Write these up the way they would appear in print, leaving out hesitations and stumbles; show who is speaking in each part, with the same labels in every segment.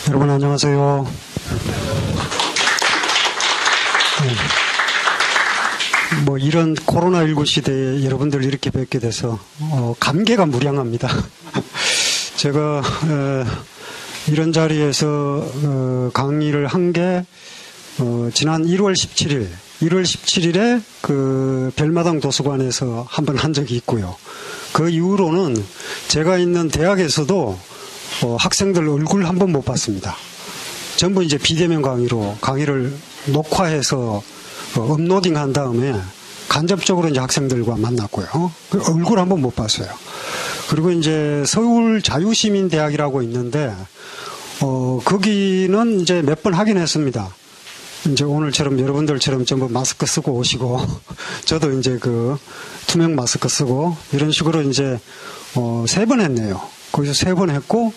Speaker 1: 여러분 안녕하세요. 뭐 이런 코로나19 시대에 여러분들 이렇게 뵙게 돼서 감개가 무량합니다. 제가 이런 자리에서 강의를 한 게 지난 1월 17일에 그 별마당 도서관에서 한번 한 적이 있고요. 그 이후로는 제가 있는 대학에서도 학생들 얼굴 한 번 못 봤습니다. 전부 이제 비대면 강의로 강의를 녹화해서 업로딩 한 다음에 간접적으로 이제 학생들과 만났고요. 그 얼굴 한 번 못 봤어요. 그리고 이제 서울 자유시민대학이라고 있는데, 거기는 이제 몇 번 하긴 했습니다. 이제 오늘처럼 여러분들처럼 전부 마스크 쓰고 오시고, 저도 이제 그 투명 마스크 쓰고, 이런 식으로 이제, 3번 했네요. 거기서 3번 했고,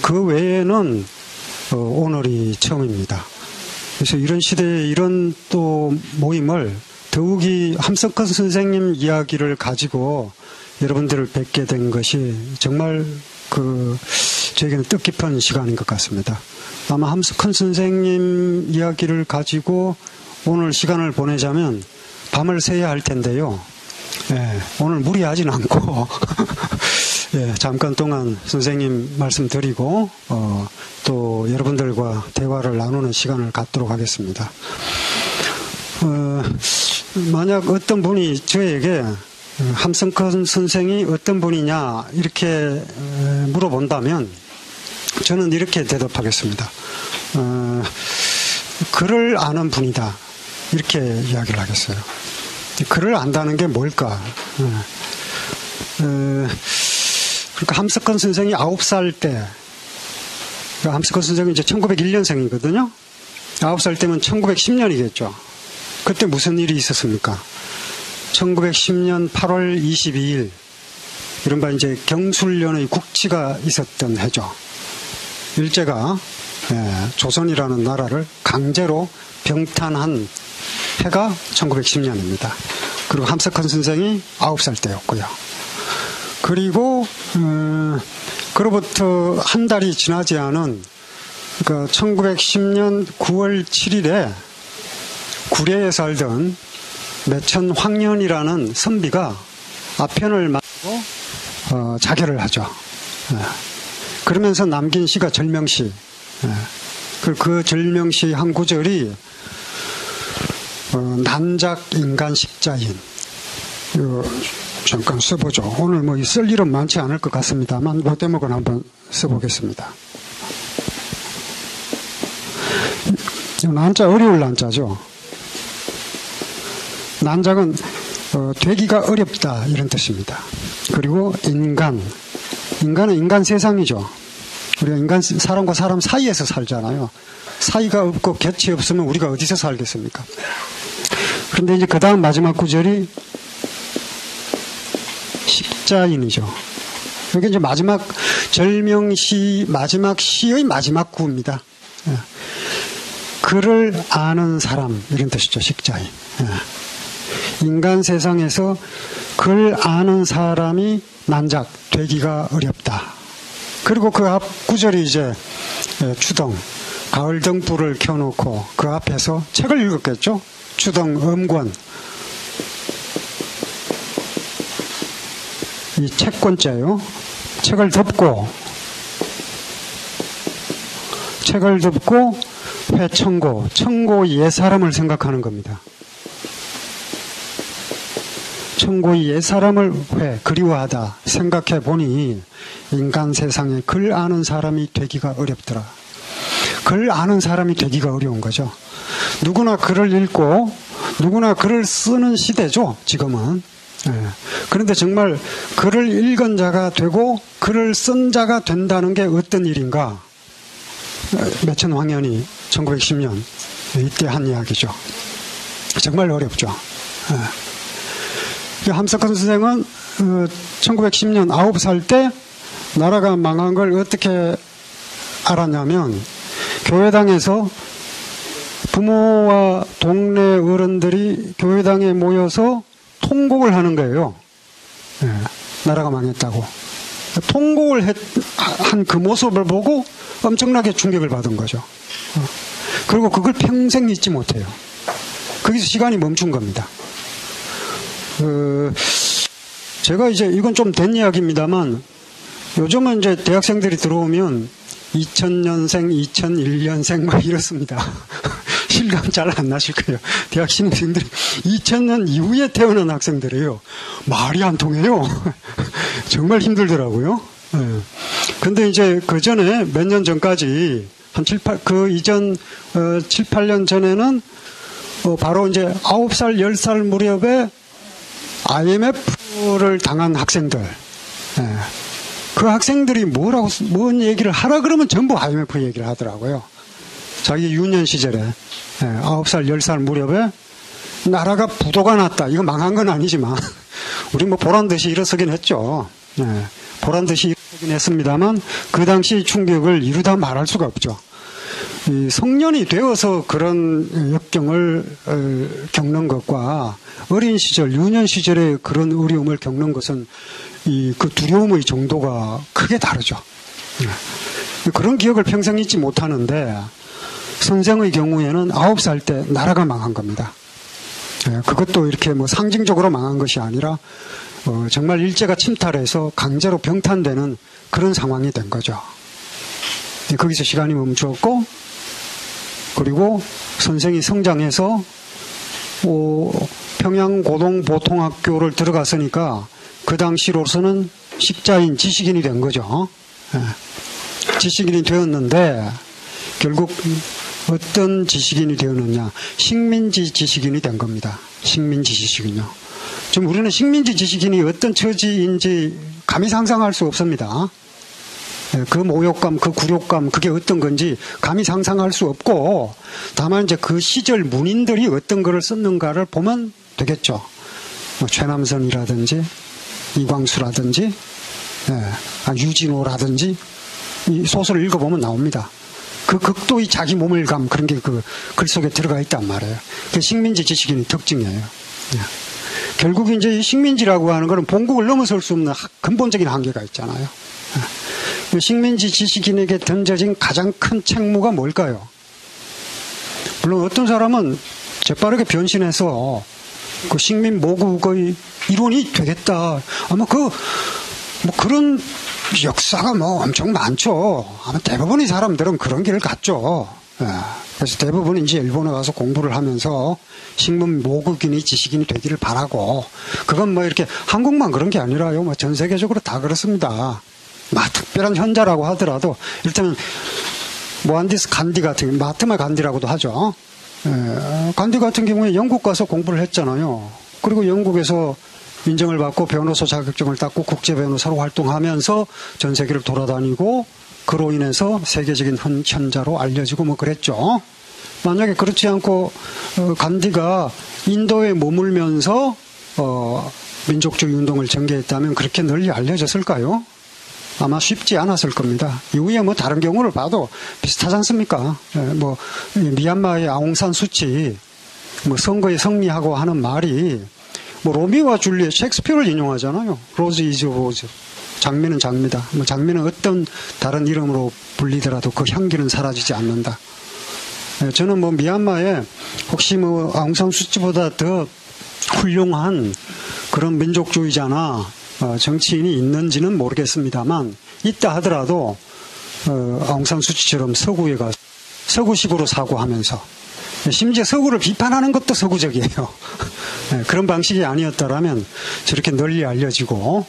Speaker 1: 그 외에는, 오늘이 처음입니다. 그래서 이런 시대에 이런 또 모임을 더욱이 함석헌 선생님 이야기를 가지고 여러분들을 뵙게 된 것이 정말 저에게는 뜻깊은 시간인 것 같습니다. 아마 함석헌 선생님 이야기를 가지고 오늘 시간을 보내자면 밤을 새야 할 텐데요. 예, 오늘 무리하진 않고 예, 잠깐 동안 선생님 말씀 드리고 또 여러분들과 대화를 나누는 시간을 갖도록 하겠습니다. 만약 어떤 분이 저에게 함석헌 선생이 어떤 분이냐 이렇게 물어본다면 저는 이렇게 대답하겠습니다. 글을 아는 분이다 이렇게 이야기를 하겠어요. 글을 안다는 게 뭘까? 그러니까 함석헌 선생이 9살 때, 함석헌 선생은 이제 1901년생이거든요. 9살 때면 1910년이겠죠. 그때 무슨 일이 있었습니까? 1910년 8월 22일, 이른바 이제 경술련의 국치가 있었던 해죠. 일제가 조선이라는 나라를 강제로 병탄한 해가 1910년입니다. 그리고 함석헌 선생이 9살 때였고요. 그리고 그로부터 한 달이 지나지 않은 그러니까 1910년 9월 7일에 구례에 살던 매천황년이라는 선비가 아편을 마치고 자결을 하죠. 그러면서 남긴 시가 절명시. 그 절명시 한 구절이 난작 인간식자인. 잠깐 써보죠. 오늘 뭐 쓸 일은 많지 않을 것 같습니다만 그 대목은 한번 써보겠습니다. 난자 어려울 난자죠. 난작은 되기가 어렵다 이런 뜻입니다. 그리고 인간은 인간 세상이죠. 우리가 사람과 사람 사이에서 살잖아요. 사이가 없고 곁이 없으면 우리가 어디서 살겠습니까? 그런데 이제 그 다음 마지막 구절이 식자인이죠. 이게 이제 마지막 절명시 마지막 시의 마지막 구입니다. 글을 아는 사람 이런 뜻이죠. 식자인. 인간 세상에서 글 아는 사람이 난작 되기가 어렵다. 그리고 그 앞 구절이 이제 추동 가을 등불을 켜놓고 그 앞에서 책을 읽었겠죠. 추동 음권 이 책권자요. 책을 덮고 청고 옛사람을 생각하는 겁니다. 청고의 옛사람을 그리워하다 생각해 보니 인간 세상에 글 아는 사람이 되기가 어렵더라. 글 아는 사람이 되기가 어려운 거죠. 누구나 글을 읽고 누구나 글을 쓰는 시대죠. 지금은. 그런데 정말 글을 읽은 자가 되고 글을 쓴 자가 된다는 게 어떤 일인가? 매천황년이 1910년 이때 한 이야기죠. 정말 어렵죠. 함석헌 선생은 1910년 9살 때 나라가 망한 걸 어떻게 알았냐면 교회당에서 부모와 동네 어른들이 교회당에 모여서 통곡을 하는 거예요. 나라가 망했다고. 통곡을 한 그 모습을 보고 엄청나게 충격을 받은 거죠. 그리고 그걸 평생 잊지 못해요. 거기서 시간이 멈춘 겁니다. 제가 이제 이건 좀 된 이야기입니다만 요즘은 이제 대학생들이 들어오면 2000년생, 2001년생 막 이렇습니다. 실감 잘 안 나실 거예요. 대학 신입생들이 2000년 이후에 태어난 학생들이에요. 말이 안 통해요. 정말 힘들더라고요. 근데 이제 그 전에 몇 년 전까지 한 7, 8년 전에는 바로 이제 9살, 10살 무렵에 IMF를 당한 학생들. 그 학생들이 뭔 얘기를 하라 그러면 전부 IMF 얘기를 하더라고요. 자기 유년 시절에 9살, 10살 무렵에 나라가 부도가 났다. 이거 망한 건 아니지만 우리 뭐 보란듯이 일어서긴 했죠. 보란듯이 일어서긴 했습니다만 그 당시 충격을 이루다 말할 수가 없죠. 이 성년이 되어서 그런 역경을 겪는 것과 어린 시절, 유년 시절에 그런 어려움을 겪는 것은 그 두려움의 정도가 크게 다르죠. 그런 기억을 평생 잊지 못하는데 선생의 경우에는 9살 때 나라가 망한 겁니다. 그것도 이렇게 뭐 상징적으로 망한 것이 아니라 정말 일제가 침탈해서 강제로 병탄되는 그런 상황이 된 거죠. 거기서 시간이 멈추었고 그리고 선생이 성장해서 평양고등보통학교를 들어갔으니까 그 당시로서는 십자인 지식인이 된 거죠. 지식인이 되었는데 결국 어떤 지식인이 되었느냐. 식민지 지식인이 된 겁니다. 식민지 지식인요. 지금 우리는 식민지 지식인이 어떤 처지인지 감히 상상할 수 없습니다. 그 모욕감, 그 굴욕감, 그게 어떤 건지 감히 상상할 수 없고, 다만 이제 그 시절 문인들이 어떤 글을 썼는가를 보면 되겠죠. 뭐 최남선이라든지, 이광수라든지, 유진호라든지, 이 소설을 읽어보면 나옵니다. 그 극도의 자기 모멸감, 그런 게 그 글 속에 들어가 있단 말이에요. 그게 식민지 지식인의 특징이에요. 결국 이제 이 식민지라고 하는 것은 본국을 넘어설 수 없는 근본적인 한계가 있잖아요. 식민지 지식인에게 던져진 가장 큰 책무가 뭘까요? 물론 어떤 사람은 재빠르게 변신해서 그 식민 모국의 일원이 되겠다. 아마 그런 역사가 뭐 엄청 많죠. 아마 대부분의 사람들은 그런 길을 갔죠. 그래서 대부분 이제 일본에 가서 공부를 하면서 식민 모국인이 지식인이 되기를 바라고, 그건 뭐 이렇게 한국만 그런 게 아니라요. 뭐 전 세계적으로 다 그렇습니다. 특별한 현자라고 하더라도 일단은 모한디스 간디 같은 마하트마 간디라고도 하죠. 간디 같은 경우에 영국 가서 공부를 했잖아요. 그리고 영국에서 인정을 받고 변호사 자격증을 땄고 국제 변호사로 활동하면서 전 세계를 돌아다니고 그로 인해서 세계적인 현자로 알려지고 뭐 그랬죠. 만약에 그렇지 않고 간디가 인도에 머물면서 민족주의 운동을 전개했다면 그렇게 널리 알려졌을까요? 아마 쉽지 않았을 겁니다. 이후에 뭐 다른 경우를 봐도 비슷하지 않습니까? 뭐 미얀마의 아웅산 수치 뭐 선거에 승리하고 하는 말이 뭐 로미오와 줄리엣 셰익스피어를 인용하잖아요. 로즈 이즈 로즈. 장미는 장미다. 뭐 장미는 어떤 다른 이름으로 불리더라도 그 향기는 사라지지 않는다. 저는 뭐 미얀마에 혹시 뭐 아웅산 수치보다 더 훌륭한 그런 민족주의자나 정치인이 있는지는 모르겠습니다만 있다 하더라도 아웅산 수치처럼 서구에 가서 서구식으로 사고하면서 심지어 서구를 비판하는 것도 서구적이에요. 그런 방식이 아니었다라면 저렇게 널리 알려지고,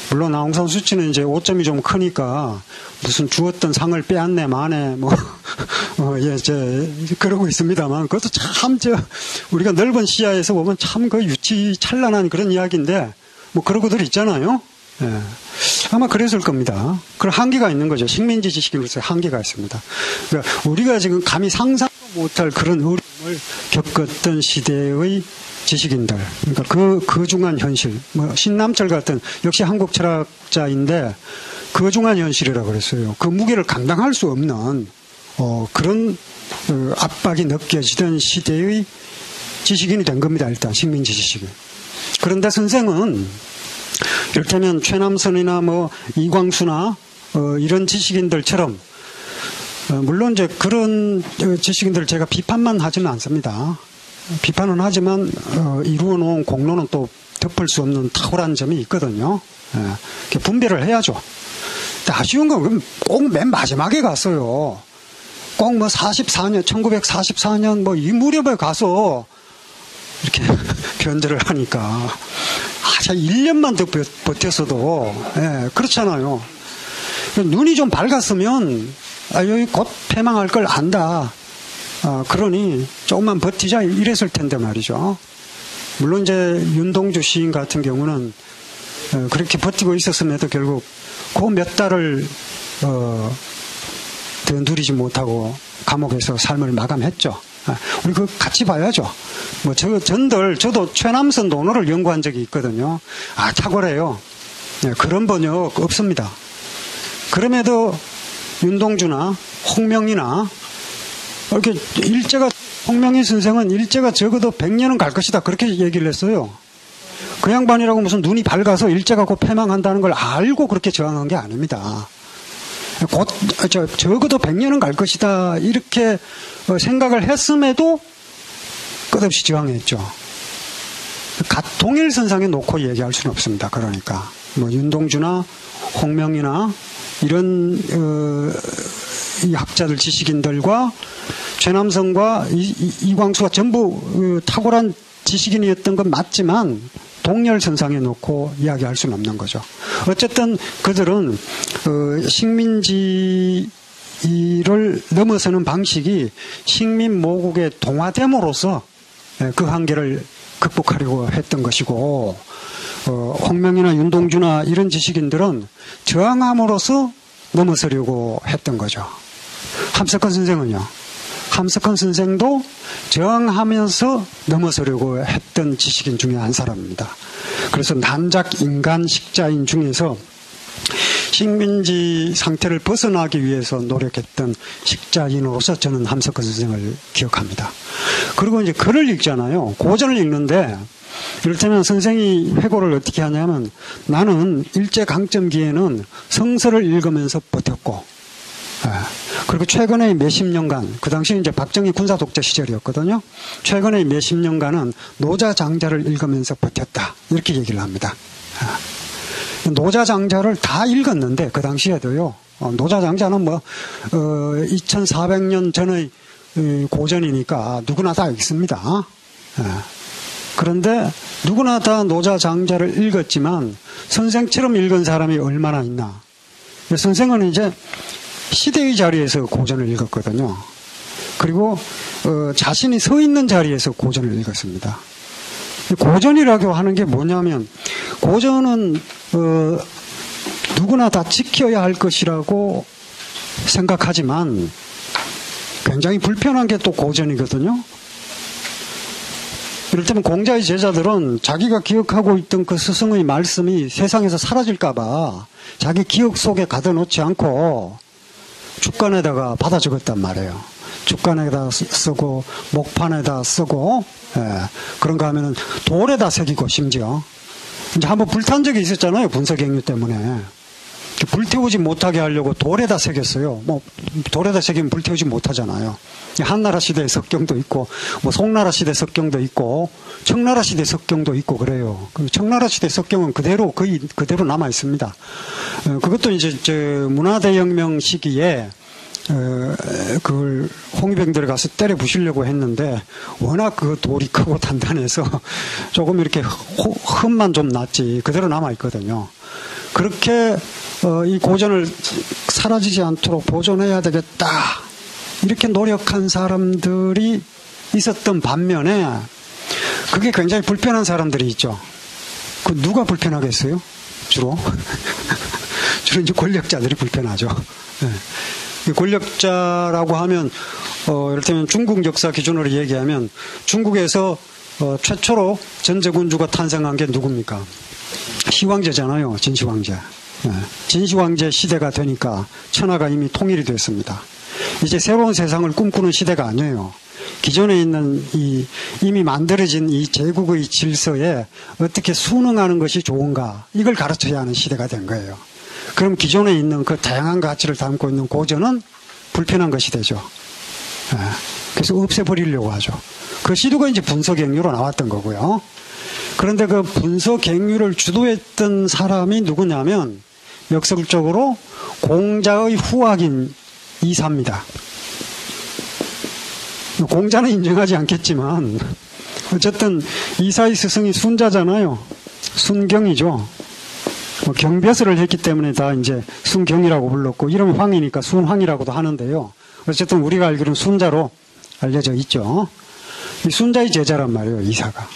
Speaker 1: 물론 아웅산 수치는 이제 오점이 좀 크니까 무슨 주었던 상을 빼앗네 마네 그러고 있습니다만, 그것도 참 우리가 넓은 시야에서 보면 참 그 유치찬란한 그런 이야기인데 뭐 그러고들 있잖아요. 아마 그랬을 겁니다. 그런 한계가 있는 거죠. 식민지 지식인으로서 한계가 있습니다. 그러니까 우리가 지금 감히 상상도 못할 그런 어려움을 겪었던 시대의 지식인들, 그러니까 거중한 현실, 뭐 신남철 같은 역시 한국 철학자인데 거중한 현실이라고 그랬어요. 그 무게를 감당할 수 없는 그런 압박이 느껴지던 시대의 지식인이 된 겁니다. 일단 식민지 지식인. 그런데 선생은 이를테면 최남선이나 뭐 이광수나 이런 지식인들처럼 물론 이제 그런 지식인들을 제가 비판만 하지는 않습니다. 비판은 하지만 이루어 놓은 공로는 또 덮을 수 없는 탁월한 점이 있거든요. 예, 분별을 해야죠. 근데 아쉬운 건 꼭 맨 마지막에 갔어요. 꼭 뭐 44년, 1944년 뭐 이 무렵에 가서 이렇게 변절을 하니까 1년만 더 버텼어도 예, 그렇잖아요. 눈이 좀 밝았으면 여기 곧 패망할 걸 안다. 그러니 조금만 버티자 이랬을 텐데 말이죠. 물론 이제 윤동주 시인 같은 경우는 그렇게 버티고 있었음에도 결국 그 몇 달을 더 누리지 못하고 감옥에서 삶을 마감했죠. 우리 그거 같이 봐야죠. 뭐 저도 최남선 논어를 연구한 적이 있거든요. 탁월해요. 그런 번역 없습니다. 그럼에도 윤동주나 홍명이나 이렇게 홍명희 선생은 일제가 적어도 100년은 갈 것이다. 그렇게 얘기를 했어요. 그 양반이라고 무슨 눈이 밝아서 일제가 곧 패망한다는 걸 알고 그렇게 저항한 게 아닙니다. 적어도 100년은 갈 것이다. 이렇게 생각을 했음에도 끝없이 저항했죠. 동일선상에 놓고 얘기할 수는 없습니다. 그러니까 뭐 윤동주나 홍명이나 이런 이 학자들 지식인들과 최남선과 이광수가 전부 탁월한 지식인이었던 건 맞지만 동렬선상에 놓고 이야기할 수는 없는 거죠. 어쨌든 그들은 식민지를 넘어서는 방식이 식민 모국의 동화됨으로써 그 한계를 극복하려고 했던 것이고 홍명이나 윤동주나 이런 지식인들은 저항함으로써 넘어서려고 했던 거죠. 함석헌 선생은요. 함석헌 선생도 저항하면서 넘어서려고 했던 지식인 중에 한 사람입니다. 그래서 난작 인간 식자인 중에서 식민지 상태를 벗어나기 위해서 노력했던 식자인으로서 저는 함석헌 선생을 기억합니다. 그리고 이제 글을 읽잖아요. 고전을 읽는데 이를테면 선생이 회고를 어떻게 하냐면 나는 일제강점기에는 성서를 읽으면서 버텼고 그리고 최근의 몇십 년간, 그 당시 이제 박정희 군사독재 시절이었거든요. 최근의 몇십 년간은 노자장자를 읽으면서 버텼다. 이렇게 얘기를 합니다. 노자장자를 다 읽었는데, 그 당시에도요. 노자장자는 뭐, 2400년 전의 고전이니까 누구나 다 읽습니다. 그런데 누구나 다 노자장자를 읽었지만 선생처럼 읽은 사람이 얼마나 있나. 선생은 이제 시대의 자리에서 고전을 읽었거든요. 그리고 자신이 서 있는 자리에서 고전을 읽었습니다. 고전이라고 하는 게 뭐냐면 고전은 누구나 다 지켜야 할 것이라고 생각하지만 굉장히 불편한 게 또 고전이거든요. 이를테면 공자의 제자들은 자기가 기억하고 있던 그 스승의 말씀이 세상에서 사라질까봐 자기 기억 속에 가둬놓지 않고 죽간에다가 받아 적었단 말이에요. 죽간에다 쓰고 목판에다 쓰고 그런가 하면은 돌에다 새기고 심지어 이제 한번 불탄 적이 있었잖아요. 분서경유 때문에 불태우지 못하게 하려고 돌에다 새겼어요. 뭐 돌에다 새기면 불태우지 못하잖아요. 한나라 시대 석경도 있고 뭐 송나라 시대 석경도 있고 청나라 시대 석경도 있고 그래요. 청나라 시대 석경은 그대로 거의 그대로 남아 있습니다. 그것도 이제 저 문화대혁명 시기에 그걸 홍위병들이 가서 때려 부시려고 했는데 워낙 그 돌이 크고 단단해서 조금 이렇게 흠만 좀 났지 그대로 남아 있거든요. 그렇게 이 고전을 사라지지 않도록 보존해야 되겠다 이렇게 노력한 사람들이 있었던 반면에 그게 굉장히 불편한 사람들이 있죠. 그 누가 불편하겠어요? 주로 주로 이제 권력자들이 불편하죠. 네. 권력자라고 하면 이를테면 중국 역사 기준으로 얘기하면 중국에서 최초로 전제군주가 탄생한 게 누굽니까? 시황제잖아요. 진시황제. 네. 진시황제 시대가 되니까 천하가 이미 통일이 됐습니다. 이제 새로운 세상을 꿈꾸는 시대가 아니에요. 기존에 있는 이미 만들어진 이 제국의 질서에 어떻게 순응하는 것이 좋은가, 이걸 가르쳐야 하는 시대가 된 거예요. 그럼 기존에 있는 그 다양한 가치를 담고 있는 고전은 불편한 것이 되죠. 그래서 없애버리려고 하죠. 그 시도가 이제 분서갱유로 나왔던 거고요. 그런데 그 분서갱유를 주도했던 사람이 누구냐면 역설적으로 공자의 후학인 이사입니다. 공자는 인정하지 않겠지만 어쨌든 이사의 스승이 순자잖아요. 순경이죠. 경벼슬을 했기 때문에 다 이제 순경이라고 불렀고, 이름이 황이니까 순황이라고도 하는데요. 어쨌든 우리가 알기로는 순자로 알려져 있죠. 이 순자의 제자란 말이에요, 이사가.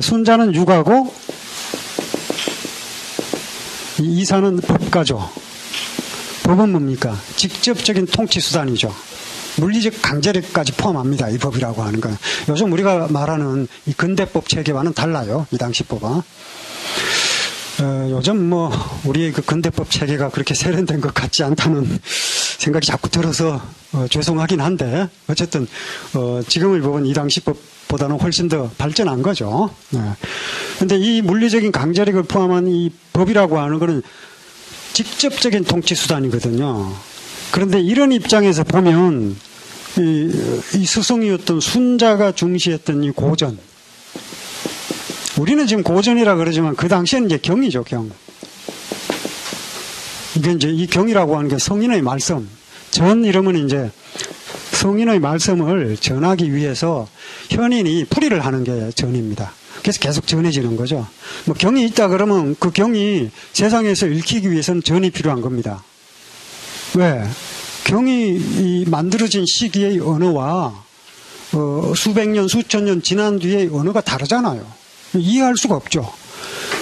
Speaker 1: 순자는 육아고 이 이사는 법가죠. 법은 뭡니까? 직접적인 통치 수단이죠. 물리적 강제력까지 포함합니다. 이 법이라고 하는 건. 요즘 우리가 말하는 이 근대법 체계와는 달라요. 이 당시 법은. 요즘 우리의 그 근대법 체계가 그렇게 세련된 것 같지 않다는 생각이 자꾸 들어서 죄송하긴 한데, 어쨌든 지금의 법은 이 당시 법보다는 훨씬 더 발전한 거죠. 근데 이 물리적인 강제력을 포함한 이 법이라고 하는 거는 직접적인 통치 수단이거든요. 그런데 이런 입장에서 보면 이 스승이었던 순자가 중시했던 이 고전, 우리는 지금 고전이라 그러지만 그 당시에는 이제 경이죠, 경. 이게 이제 이 경이라고 하는 게 성인의 말씀. 전 이러면 이제 성인의 말씀을 전하기 위해서 현인이 풀이를 하는 게 전입니다. 그래서 계속 전해지는 거죠. 경이 있다 그러면 그 경이 세상에서 읽히기 위해서는 전이 필요한 겁니다. 왜? 경이 만들어진 시기의 언어와 수백 년, 수천 년 지난 뒤의 언어가 다르잖아요. 이해할 수가 없죠.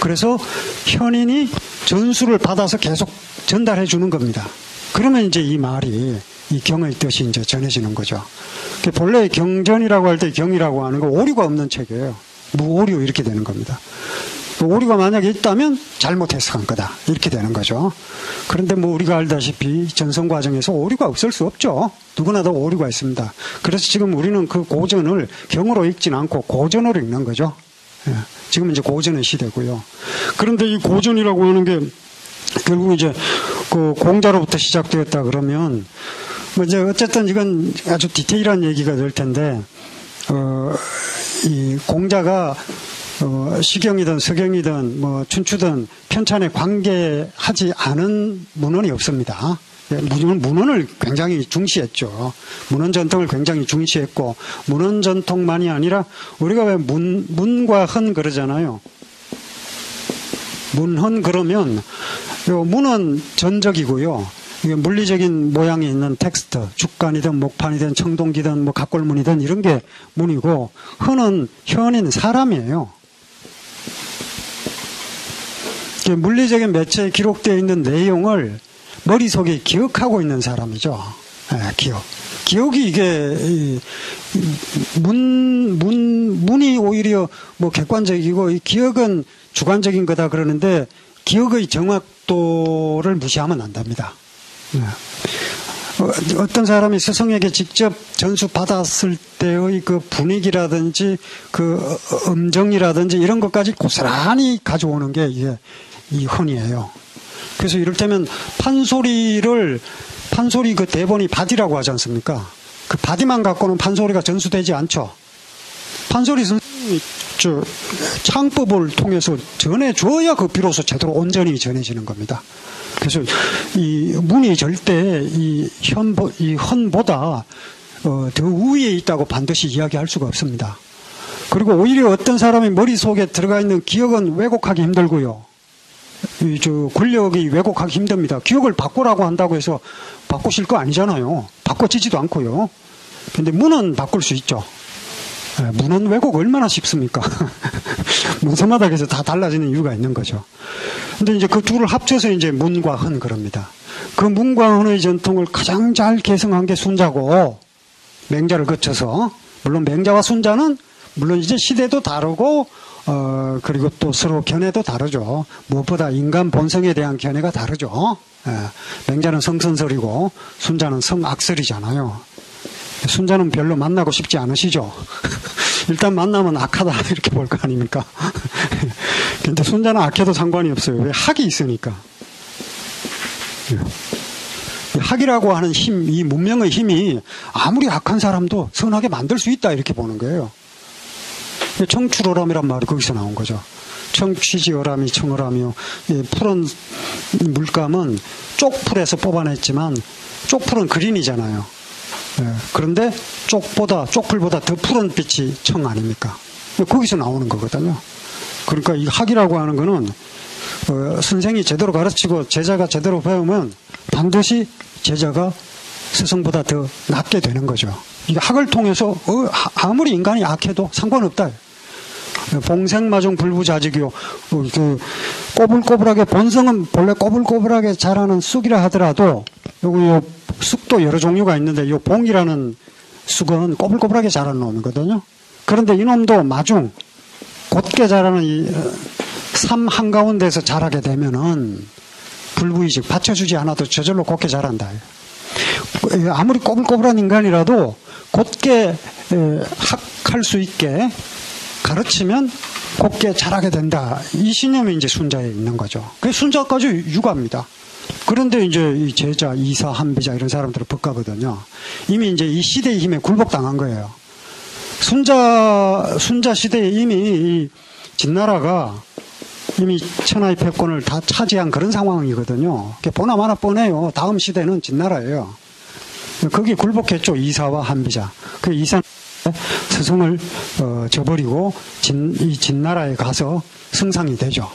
Speaker 1: 그래서 현인이 전수를 받아서 계속 전달해 주는 겁니다. 그러면 이제 이 말이, 이 경의 뜻이 이제 전해지는 거죠. 본래 경전이라고 할 때 경이라고 하는 거 오류가 없는 책이에요. 무오류 이렇게 되는 겁니다. 오류가 만약에 있다면 잘못 해석한 거다, 이렇게 되는 거죠. 그런데 우리가 알다시피 전송 과정에서 오류가 없을 수 없죠. 누구나 다 오류가 있습니다. 그래서 지금 우리는 그 고전을 경으로 읽지는 않고 고전으로 읽는 거죠. 지금 이제 고전의 시대고요. 그런데 이 고전이라고 하는 게 결국 이제 그 공자로부터 시작되었다 그러면 이제 어쨌든 이건 아주 디테일한 얘기가 될 텐데, 이 공자가 시경이든 서경이든 춘추든 편찬에 관계하지 않은 문헌이 없습니다. 문헌을 굉장히 중시했죠. 문헌 전통을 굉장히 중시했고, 문헌 전통만이 아니라 우리가 왜 문과 헌 그러잖아요. 문헌 그러면 문은 전적이고요. 이게 물리적인 모양이 있는 텍스트, 죽간이든 목판이든 청동기든 각골문이든 이런 게 문이고, 헌은 현인 사람이에요. 물리적인 매체에 기록되어 있는 내용을 머릿속에 기억하고 있는 사람이죠. 기억. 기억이 이게, 문이 오히려 객관적이고, 이 기억은 주관적인 거다 그러는데, 기억의 정확도를 무시하면 안 됩니다. 어떤 사람이 스승에게 직접 전수 받았을 때의 그 분위기라든지, 그 음정이라든지 이런 것까지 고스란히 가져오는 게 이게 이 헌이에요. 그래서 이를테면 판소리 그 대본이 바디라고 하지 않습니까? 그 바디만 갖고는 판소리가 전수되지 않죠. 판소리 선생님이 창법을 통해서 전해줘야 그 비로소 제대로 온전히 전해지는 겁니다. 그래서 이 문이 절대 이 헌보다 더 우위에 있다고 반드시 이야기할 수가 없습니다. 그리고 오히려 어떤 사람이 머릿속에 들어가 있는 기억은 왜곡하기 힘들고요. 권력이 왜곡하기 힘듭니다. 기억을 바꾸라고 한다고 해서 바꾸실 거 아니잖아요. 바꿔지지도 않고요. 근데 문은 바꿀 수 있죠. 문헌 왜곡 얼마나 쉽습니까? 문서마다 그래서 다 달라지는 이유가 있는 거죠. 근데 이제 그 둘을 합쳐서 이제 문과 헌 그럽니다. 그 문과 헌의 전통을 가장 잘 계승한 게 순자고, 맹자를 거쳐서, 물론 맹자와 순자는 물론 이제 시대도 다르고, 그리고 또 서로 견해도 다르죠. 무엇보다 인간 본성에 대한 견해가 다르죠. 맹자는 성선설이고, 순자는 성악설이잖아요. 순자는 별로 만나고 싶지 않으시죠? 일단 만나면 악하다 이렇게 볼 거 아닙니까? 근데 순자는 악해도 상관이 없어요. 왜? 학이 있으니까. 학이라고 하는 힘, 이 문명의 힘이 아무리 악한 사람도 선하게 만들 수 있다 이렇게 보는 거예요. 청출어람이란 말이 거기서 나온 거죠. 청취지어람이 청어람이요. 푸른 물감은 쪽풀에서 뽑아냈지만 쪽풀은 그린이잖아요. 그런데 쪽풀보다 더 푸른 빛이 청 아닙니까? 거기서 나오는 거거든요. 그러니까 이 학이라고 하는 거는 선생이 제대로 가르치고 제자가 제대로 배우면 반드시 제자가 스승보다 더 낫게 되는 거죠. 이게 학을 통해서 아무리 인간이 악해도 상관없다. 봉생마중 불부자직이요. 꼬불꼬불하게 본성은 본래 꼬불꼬불하게 자라는 쑥이라 하더라도 요 쑥도 여러 종류가 있는데 요 봉이라는 쑥은 꼬불꼬불하게 자라는 놈이거든요. 그런데 이놈도 마중 곧게 자라는 이 삶 한가운데서 자라게 되면은 불부이직 받쳐주지 않아도 저절로 곧게 자란다. 아무리 꼬불꼬불한 인간이라도 곧게 학할 수 있게 가르치면 곧게 자라게 된다. 이 신념이 이제 순자에 있는 거죠. 그 순자까지 육아입니다. 그런데 이제 이 제자, 이사, 한비자 이런 사람들은 법가거든요. 이미 이제 이 시대의 힘에 굴복당한 거예요. 순자 시대에 이미 이 진나라가 이미 천하의 패권을 다 차지한 그런 상황이거든요. 보나마나 뻔해요. 다음 시대는 진나라예요. 거기에 굴복했죠. 이사와 한비자. 그 이사 스승을 저버리고 이 진나라에 가서 승상이 되죠.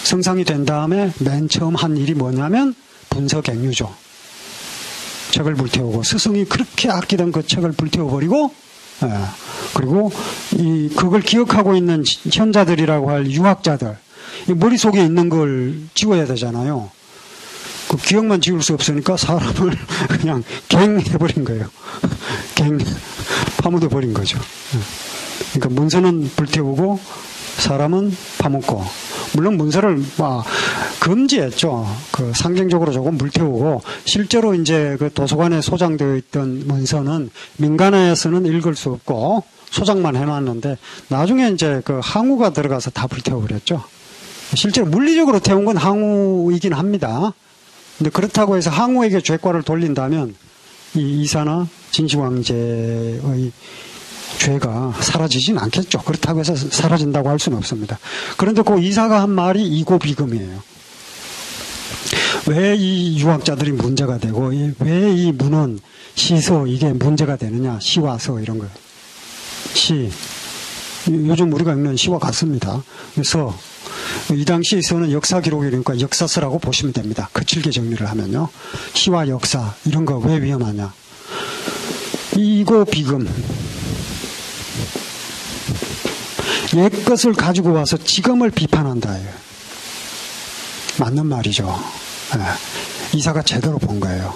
Speaker 1: 승상이 된 다음에 맨 처음 한 일이 뭐냐면 분서갱유죠. 책을 불태우고 스승이 그렇게 아끼던 그 책을 불태워버리고 그리고 그걸 기억하고 있는 현자들이라고 할 유학자들 머릿속에 있는 걸 지워야 되잖아요. 그 기억만 지울 수 없으니까 사람을 그냥 갱해버린 거예요. 파묻어버린 거죠. 그러니까 문서는 불태우고 사람은 파묻고 물론 문서를 금지했죠. 그 상징적으로 조금 불태우고 실제로 이제 그 도서관에 소장되어 있던 문서는 민간에서는 읽을 수 없고 소장만 해놨는데 나중에 이제 그 항우가 들어가서 다 불태워버렸죠. 실제로 물리적으로 태운 건 항우이긴 합니다. 근데 그렇다고 해서 항우에게 죄과를 돌린다면 이 이사나 진시황제의 죄가 사라지진 않겠죠. 그렇다고 해서 사라진다고 할 수는 없습니다. 그런데 그 이사가 한 말이 이고비금이에요. 왜 이 유학자들이 문제가 되고 왜 이 문헌, 시서 이게 문제가 되느냐. 시와서 이런 거예요. 시. 요즘 우리가 읽는 시와 같습니다. 그래서 이 당시 서는 역사 기록이니까 역사서라고 보시면 됩니다. 거칠게 정리를 하면요. 시와 역사 이런 거 왜 위험하냐. 이고비금. 옛것을 가지고 와서 지금을 비판한다. 맞는 말이죠. 이사가 제대로 본 거예요.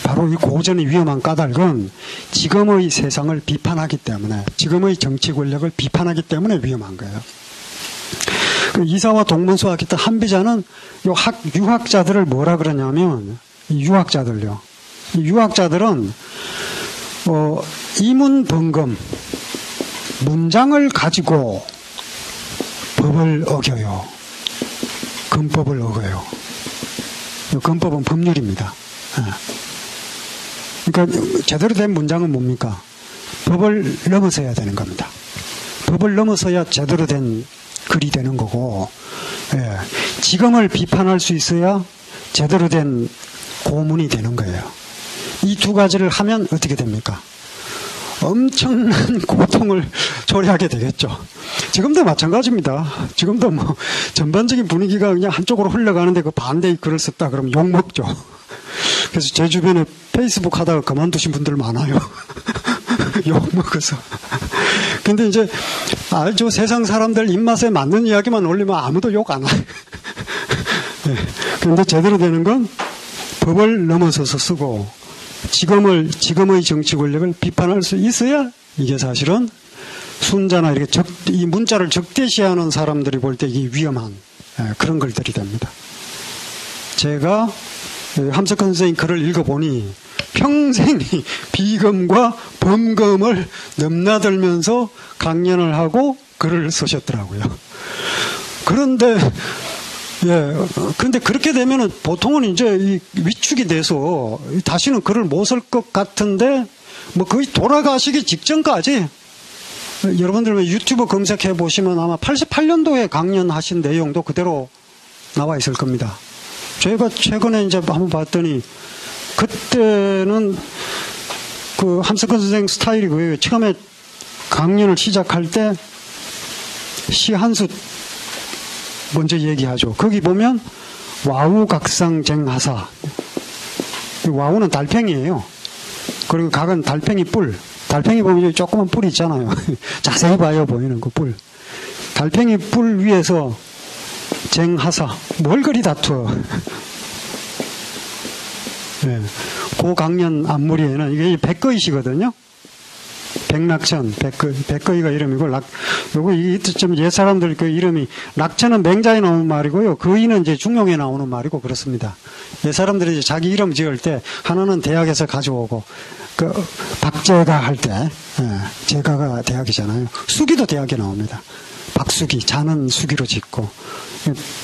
Speaker 1: 바로 이 고전의 위험한 까닭은 지금의 세상을 비판하기 때문에 지금의 정치 권력을 비판하기 때문에 위험한 거예요. 이사와 동문서하겠다 한비자는 유학자들을 뭐라 그러냐면 유학자들요. 유학자들은 이문번금 문장을 가지고 법을 어겨요. 금법을 어겨요. 금법은 법률입니다. 그러니까 제대로 된 문장은 뭡니까? 법을 넘어서야 되는 겁니다. 법을 넘어서야 제대로 된 글이 되는 거고 지금을 비판할 수 있어야 제대로 된 고문이 되는 거예요. 이 두 가지를 하면 어떻게 됩니까? 엄청난 고통을 초래하게 되겠죠. 지금도 마찬가지입니다. 지금도 뭐 전반적인 분위기가 그냥 한쪽으로 흘러가는데 그 반대의 글을 썼다 그러면 욕먹죠. 그래서 제 주변에 페이스북 하다가 그만두신 분들 많아요. 욕먹어서. 근데 이제 알죠. 세상 사람들 입맛에 맞는 이야기만 올리면 아무도 욕 안 해요. 그런데 제대로 되는 건 법을 넘어서서 쓰고 지금의 정치 권력을 비판할 수 있어야 이게 사실은 순자나 이렇게 이 문자를 적대시하는 사람들이 볼 때 이게 위험한 그런 글들이 됩니다. 제가 함석헌 선생님 글을 읽어보니 평생이 비검과 범검을 넘나들면서 강연을 하고 글을 쓰셨더라고요. 그런데 근데 그렇게 되면은 보통은 이제 이 위축이 돼서 다시는 글을 못 쓸 것 같은데 뭐 거의 돌아가시기 직전까지 여러분들 유튜브 검색해 보시면 아마 88년도에 강연하신 내용도 그대로 나와 있을 겁니다. 제가 최근에 이제 한번 봤더니 그때는 그 함석헌 선생 스타일이 그거예요. 처음에 강연을 시작할 때 시 한 수 먼저 얘기하죠. 거기 보면 와우각상쟁하사. 와우는 달팽이에요. 그리고 각은 달팽이 뿔. 달팽이 보면 여기 조그만 뿔 있잖아요. 자세히 봐요, 보이는 그 뿔. 달팽이 뿔 위에서 쟁하사. 뭘 그리 다투어. 네. 그 강연 앞무리에는 이게 백거이시거든요. 백낙천, 백거이가 이름이고, 요거 좀 옛 사람들 그 이름이, 낙천은 맹자에 나오는 말이고요. 거이는 이제 중용에 나오는 말이고 그렇습니다. 옛 사람들이 이제 자기 이름 지을 때 하나는 대학에서 가져오고, 그 박제가 할 때, 제가가 대학이잖아요. 수기도 대학에 나옵니다. 박수기, 자는 수기로 짓고,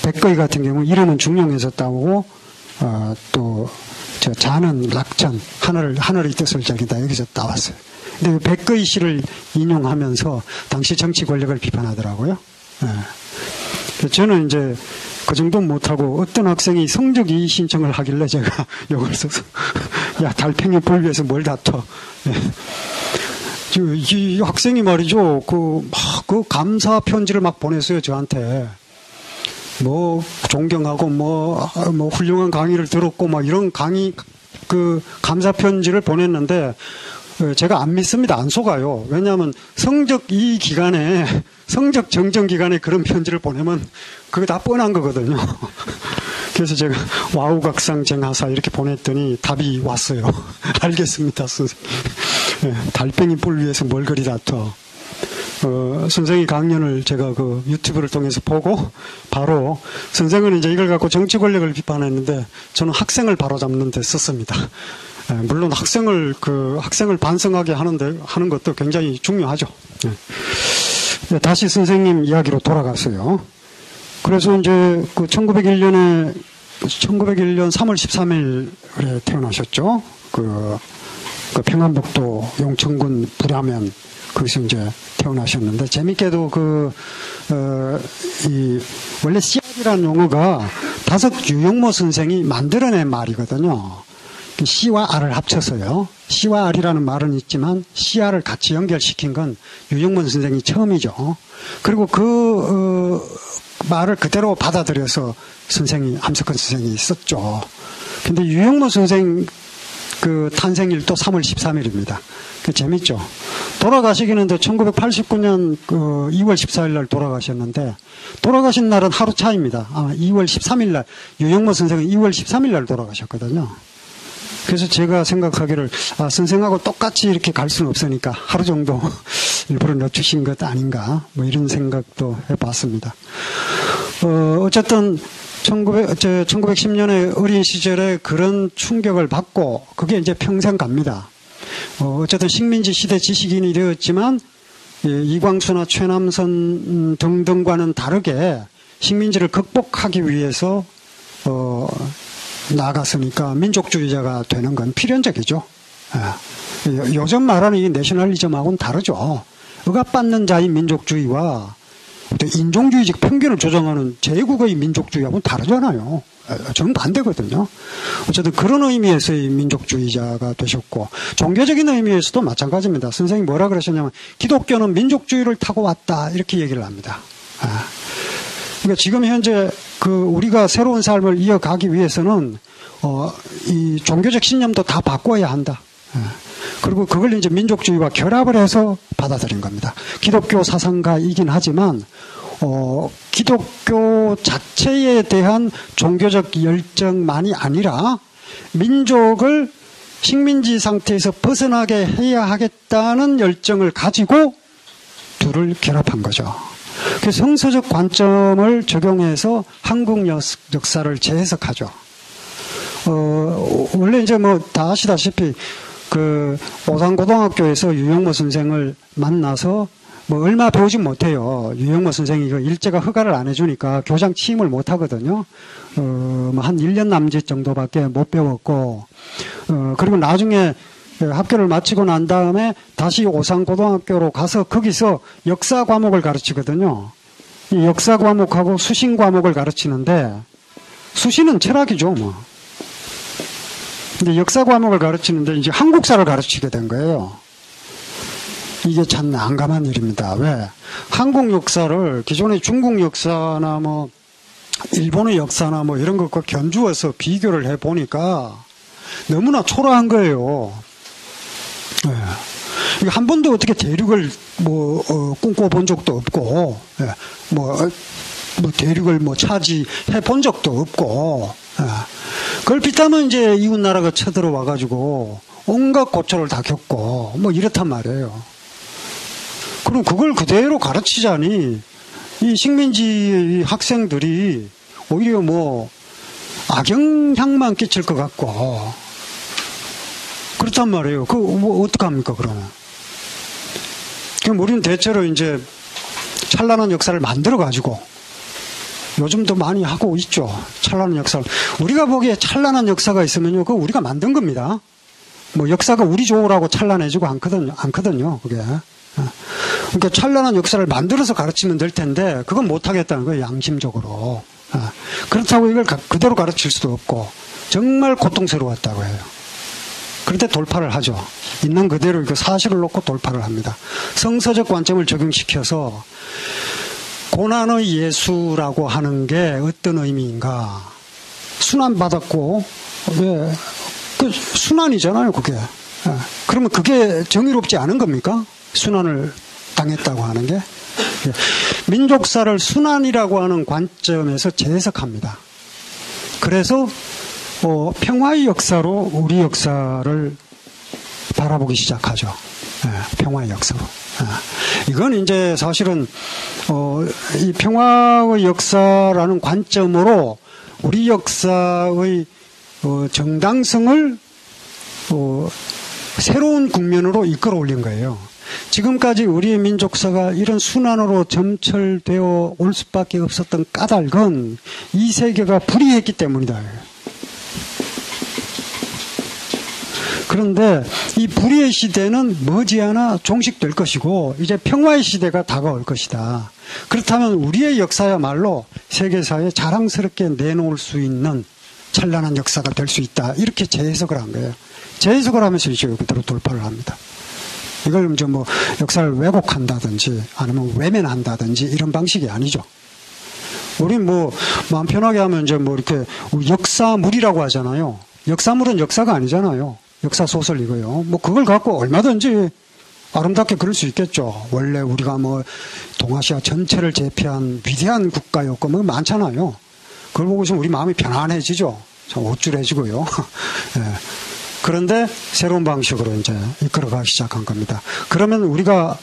Speaker 1: 백거이 같은 경우 이름은 중용에서 따오고, 또 저 자는 낙천, 하늘의 뜻을 저기다 여기서 따왔어요. 근데 백거이 씨를 인용하면서 당시 정치 권력을 비판하더라고요. 저는 이제 그 정도 못하고 어떤 학생이 성적 이의 신청을 하길래 제가 이걸 써서 야 달팽이 뿔 위해서 뭘 다퉈. 이 학생이 말이죠. 그 감사 편지를 막 보냈어요 저한테. 뭐 존경하고 뭐 훌륭한 강의를 들었고 막 이런 강의 그 감사 편지를 보냈는데. 제가 안 믿습니다. 안 속아요. 왜냐하면 성적 이 기간에, 성적 정정 기간에 그런 편지를 보내면 그게 다 뻔한 거거든요. 그래서 제가 와우각상쟁하사 이렇게 보냈더니 답이 왔어요. 알겠습니다, 선생님. 달팽이 뿔 위에서 뭘 그리 다퉈. 선생의 강연을 제가 그 유튜브를 통해서 보고 바로 선생은 이제 이걸 갖고 정치 권력을 비판했는데 저는 학생을 바로잡는 데 썼습니다. 물론 학생을 반성하게 하는 것도 굉장히 중요하죠. 다시 선생님 이야기로 돌아갔어요. 그래서 이제 그 1901년 3월 13일에 태어나셨죠. 그 평안북도 용천군 불야면 거기서 이제 태어나셨는데 재밌게도 원래 씨알이라는 용어가 다섯 유영모 선생이 만들어낸 말이거든요. 씨와 알을 합쳐서요. 씨와 알이라는 말은 있지만 씨알을 같이 연결시킨 건 유영문 선생이 처음이죠. 그리고 그 말을 그대로 받아들여서 함석헌 선생이 썼죠. 근데 유영문 선생 그 탄생일도 3월 13일입니다. 그 재밌죠. 돌아가시기는 1989년 2월 14일 날 돌아가셨는데 돌아가신 날은 하루 차입니다. 아마 2월 13일 날 유영문 선생은 2월 13일 날 돌아가셨거든요. 그래서 제가 생각하기를 선생하고 똑같이 이렇게 갈 수는 없으니까 하루 정도 일부러 늦추신 것 아닌가 뭐 이런 생각도 해봤습니다. 어쨌든 1910년에 어린 시절에 그런 충격을 받고 그게 이제 평생 갑니다. 어쨌든 식민지 시대 지식인이 되었지만 이광수나 최남선 등등과는 다르게 식민지를 극복하기 위해서 나갔으니까 민족주의자가 되는 건 필연적이죠. 요즘 말하는 이 내셔널리즘하고는 다르죠. 억압받는 자의 민족주의와 인종주의적 편견을 조장하는 제국의 민족주의하고는 다르잖아요. 정반대거든요. 어쨌든 그런 의미에서의 민족주의자가 되셨고 종교적인 의미에서도 마찬가지입니다. 선생님이 뭐라 그러셨냐면 기독교는 민족주의를 타고 왔다 이렇게 얘기를 합니다. 그러니까 지금 현재 우리가 새로운 삶을 이어가기 위해서는 이 종교적 신념도 다 바꿔야 한다. 그리고 그걸 이제 민족주의와 결합을 해서 받아들인 겁니다. 기독교 사상가이긴 하지만 기독교 자체에 대한 종교적 열정만이 아니라 민족을 식민지 상태에서 벗어나게 해야 하겠다는 열정을 가지고 둘을 결합한 거죠. 그 성서적 관점을 적용해서 한국 역사를 재해석하죠. 원래 이제 뭐 다 아시다시피 그 오산고등학교에서 유영모 선생을 만나서 뭐 얼마 배우진 못해요. 유영모 선생이 그 일제가 허가를 안 해주니까 교장 취임을 못 하거든요. 뭐 한 1년 남짓 정도밖에 못 배웠고, 그리고 나중에 학교를 마치고 난 다음에 다시 오산고등학교로 가서 거기서 역사 과목을 가르치거든요. 이 역사 과목하고 수신 과목을 가르치는데, 수신은 철학이죠, 뭐. 근데 역사 과목을 가르치는데 이제 한국사를 가르치게 된 거예요. 이게 참 난감한 일입니다. 왜? 한국 역사를 기존의 중국 역사나 뭐 일본의 역사나 뭐 이런 것과 견주어서 비교를 해 보니까 너무나 초라한 거예요. 네. 한 번도 어떻게 대륙을 뭐 꿈꿔본 적도 없고, 네. 뭐 대륙을 뭐 차지해 본 적도 없고, 네. 그걸 빗하면 이제 이웃 나라가 쳐들어와 가지고 온갖 고초를 다 겪고 뭐 이렇단 말이에요. 그럼 그걸 그대로 가르치자니 이 식민지 학생들이 오히려 뭐 악영향만 끼칠 것 같고 그렇단 말이에요. 그 뭐 어떡합니까 그러면? 그럼 우리는 대체로 이제 찬란한 역사를 만들어 가지고 요즘도 많이 하고 있죠. 찬란한 역사를. 우리가 보기에 찬란한 역사가 있으면요, 그거 우리가 만든 겁니다. 뭐 역사가 우리 좋으라고 찬란해지고 않거든요, 그게. 그러니까 찬란한 역사를 만들어서 가르치면 될 텐데 그건 못하겠다는 거예요, 양심적으로. 그렇다고 이걸 그대로 가르칠 수도 없고 정말 고통스러웠다고 해요. 그런데 돌파를 하죠. 있는 그대로 그 사실을 놓고 돌파를 합니다. 성서적 관점을 적용시켜서 고난의 예수라고 하는 게 어떤 의미인가? 순환받았고, 왜? 그 순환이잖아요, 그게. 그러면 그게 정의롭지 않은 겁니까? 순환을 당했다고 하는 게. 민족사를 순환이라고 하는 관점에서 재해석합니다. 그래서 평화의 역사로 우리 역사를 바라보기 시작하죠. 평화의 역사로. 이건 이제 사실은 이 평화의 역사라는 관점으로 우리 역사의 정당성을 새로운 국면으로 이끌어 올린 거예요. 지금까지 우리의 민족사가 이런 순환으로 점철되어 올 수밖에 없었던 까닭은 이 세계가 불의했기 때문이다. 그런데 이 불의의 시대는 머지않아 종식될 것이고 이제 평화의 시대가 다가올 것이다. 그렇다면 우리의 역사야말로 세계사에 자랑스럽게 내놓을 수 있는 찬란한 역사가 될 수 있다. 이렇게 재해석을 한 거예요. 재해석을 하면서 이제 그대로 돌파를 합니다. 이걸 이제 뭐 역사를 왜곡한다든지 아니면 외면한다든지 이런 방식이 아니죠. 우리 뭐 마음 편하게 하면 이제 뭐 이렇게 역사물이라고 하잖아요. 역사물은 역사가 아니잖아요. 역사 소설이고요. 뭐 그걸 갖고 얼마든지 아름답게 그릴 수 있겠죠. 원래 우리가 뭐 동아시아 전체를 제패한 위대한 국가였고 뭐 많잖아요. 그걸 보고 있으면 우리 마음이 편안해지죠. 좀 우쭐해지고요. 네. 그런데 새로운 방식으로 이제 이끌어가기 시작한 겁니다. 그러면 우리가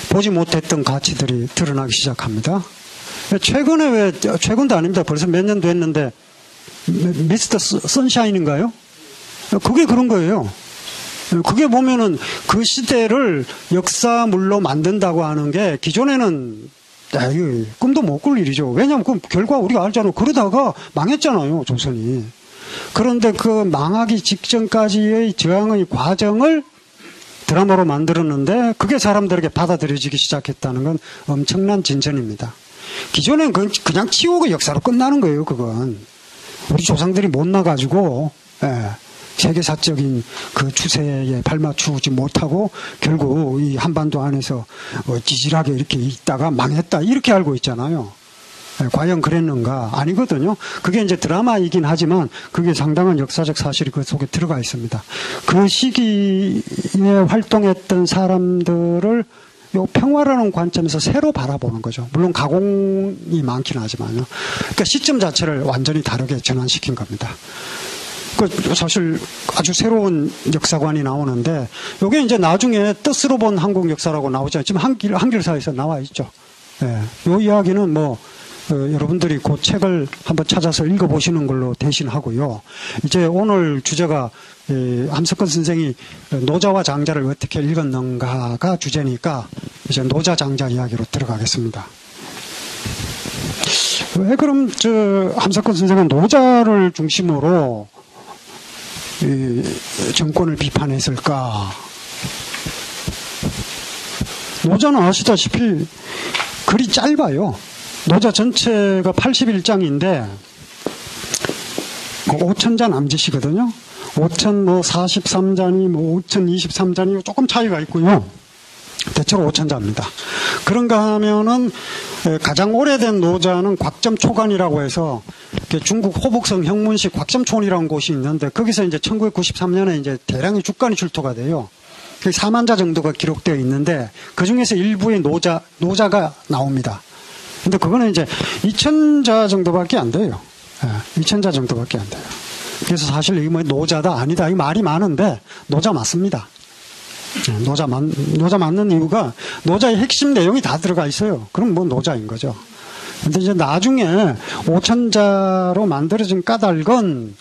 Speaker 1: 보지 못했던 가치들이 드러나기 시작합니다. 최근도 아닙니다. 벌써 몇 년 됐는데 미스터 선샤인인가요? 그게 그런 거예요. 그게 보면은 그 시대를 역사물로 만든다고 하는 게 기존에는 꿈도 못 꿀 일이죠. 왜냐하면 그 결과 우리가 알잖아요. 그러다가 망했잖아요, 조선이. 그런데 그 망하기 직전까지의 저항의 과정을 드라마로 만들었는데 그게 사람들에게 받아들여지기 시작했다는 건 엄청난 진전입니다. 기존엔 그냥 치우고 역사로 끝나는 거예요, 그건. 우리 조상들이 못 나가지고, 세계사적인 그 추세에 발맞추지 못하고 결국 이 한반도 안에서 지질하게 이렇게 있다가 망했다 이렇게 알고 있잖아요. 과연 그랬는가? 아니거든요. 그게 이제 드라마이긴 하지만 그게 상당한 역사적 사실이 그 속에 들어가 있습니다. 그 시기에 활동했던 사람들을 요 평화라는 관점에서 새로 바라보는 거죠. 물론 가공이 많긴 하지만요. 그러니까 시점 자체를 완전히 다르게 전환시킨 겁니다. 사실 아주 새로운 역사관이 나오는데 이게 이제 나중에 뜻으로 본 한국 역사라고 나오잖아요. 지금 한길사에서 나와 있죠. 이 이야기는 뭐 여러분들이 그 책을 한번 찾아서 읽어보시는 걸로 대신하고요. 이제 오늘 주제가 함석헌 선생이 노자와 장자를 어떻게 읽었는가가 주제니까 이제 노자 장자 이야기로 들어가겠습니다. 왜 그럼 함석헌 선생은 노자를 중심으로 정권을 비판했을까? 노자는 아시다시피 글이 짧아요. 노자 전체가 81장인데 5천자 남짓이거든요. 5,043잔이 5,023잔이 조금 차이가 있고요. 대체로 5천자입니다. 그런가 하면은 가장 오래된 노자는 곽점초간이라고 해서 중국 호북성 형문시 곽점촌이라는 곳이 있는데 거기서 이제 1993년에 이제 대량의 죽간이 출토가 돼요. 4만자 정도가 기록되어 있는데 그 중에서 일부의 노자가 나옵니다. 근데 그거는 이제 2천자 정도밖에 안 돼요. 2천자 정도밖에 안 돼요. 그래서 사실 이게 뭐 노자다 아니다 이 말이 많은데 노자 맞습니다. 노자 맞는 이유가 노자의 핵심 내용이 다 들어가 있어요. 그럼 뭐 노자인 거죠. 근데 이제 나중에 5천자로 만들어진 까닭은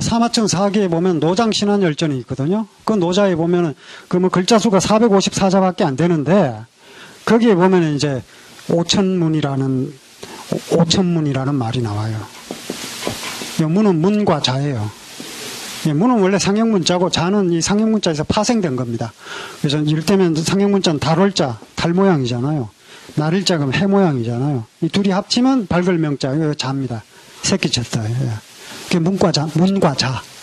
Speaker 1: 사마천 사기에 보면 노장신안열전이 있거든요. 그 노자에 보면은 그 뭐 글자 수가 454자밖에 안 되는데 거기에 보면은 이제 5천문이라는 말이 나와요. 문은 문과 자예요. 문은 원래 상형문자고 자는 이 상형문자에서 파생된 겁니다. 그래서 이를테면 상형문자는 달월자, 달 모양이잖아요. 날일자 그럼 해 모양이잖아요. 이 둘이 합치면 발글명자, 이거 자입니다. 새끼 쳤다. 그게 문과 자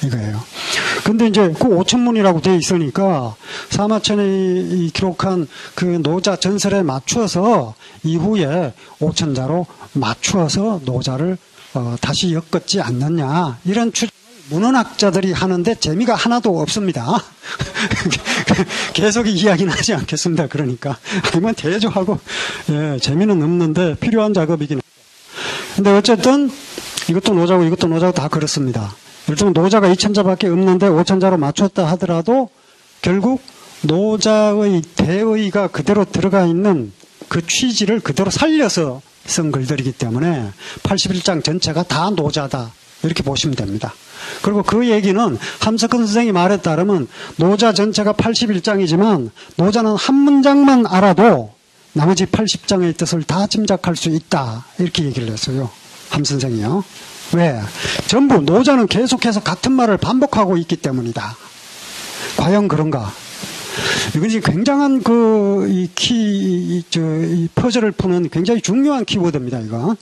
Speaker 1: 이거예요. 근데 이제 그 5천문이라고 돼 있으니까 사마천이 기록한 그 노자 전설에 맞추어서 이후에 5천자로 맞추어서 노자를 다시 엮었지 않느냐 이런 추정을 문헌학자들이 하는데 재미가 하나도 없습니다. 계속 이야기는 하지 않겠습니다. 그러니까 이건 대조하고 재미는 없는데 필요한 작업이긴 합니다. 근데 어쨌든 이것도 노자고 다 그렇습니다. 예를 들면 노자가 2천자밖에 없는데 5천자로 맞췄다 하더라도 결국 노자의 대의가 그대로 들어가 있는 그 취지를 그대로 살려서 쓴 글들이기 때문에 81장 전체가 다 노자다 이렇게 보시면 됩니다. 그리고 그 얘기는 함석헌 선생이 말에 따르면 노자 전체가 81장이지만 노자는 한 문장만 알아도 나머지 80장의 뜻을 다 짐작할 수 있다 이렇게 얘기를 했어요. 함 선생이요. 왜? 전부 노자는 계속해서 같은 말을 반복하고 있기 때문이다. 과연 그런가? 이건 이제 굉장한 이 퍼즐을 푸는 굉장히 중요한 키워드입니다, 이거.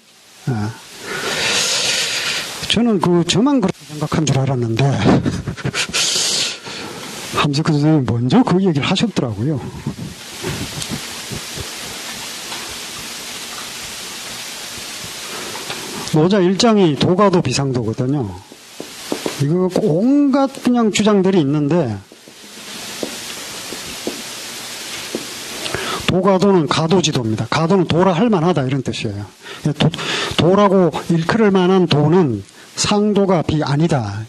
Speaker 1: 저는 저만 그렇게 생각한 줄 알았는데, 함석헌 선생님이 먼저 그 얘기를 하셨더라고요. 노자 1장이 도가도 비상도거든요. 이거 온갖 그냥 주장들이 있는데, 도가도는 가도지도입니다. 가도는 도라 할 만하다 이런 뜻이에요. 도라고 일컬을 만한 도는 상도가 비 아니다.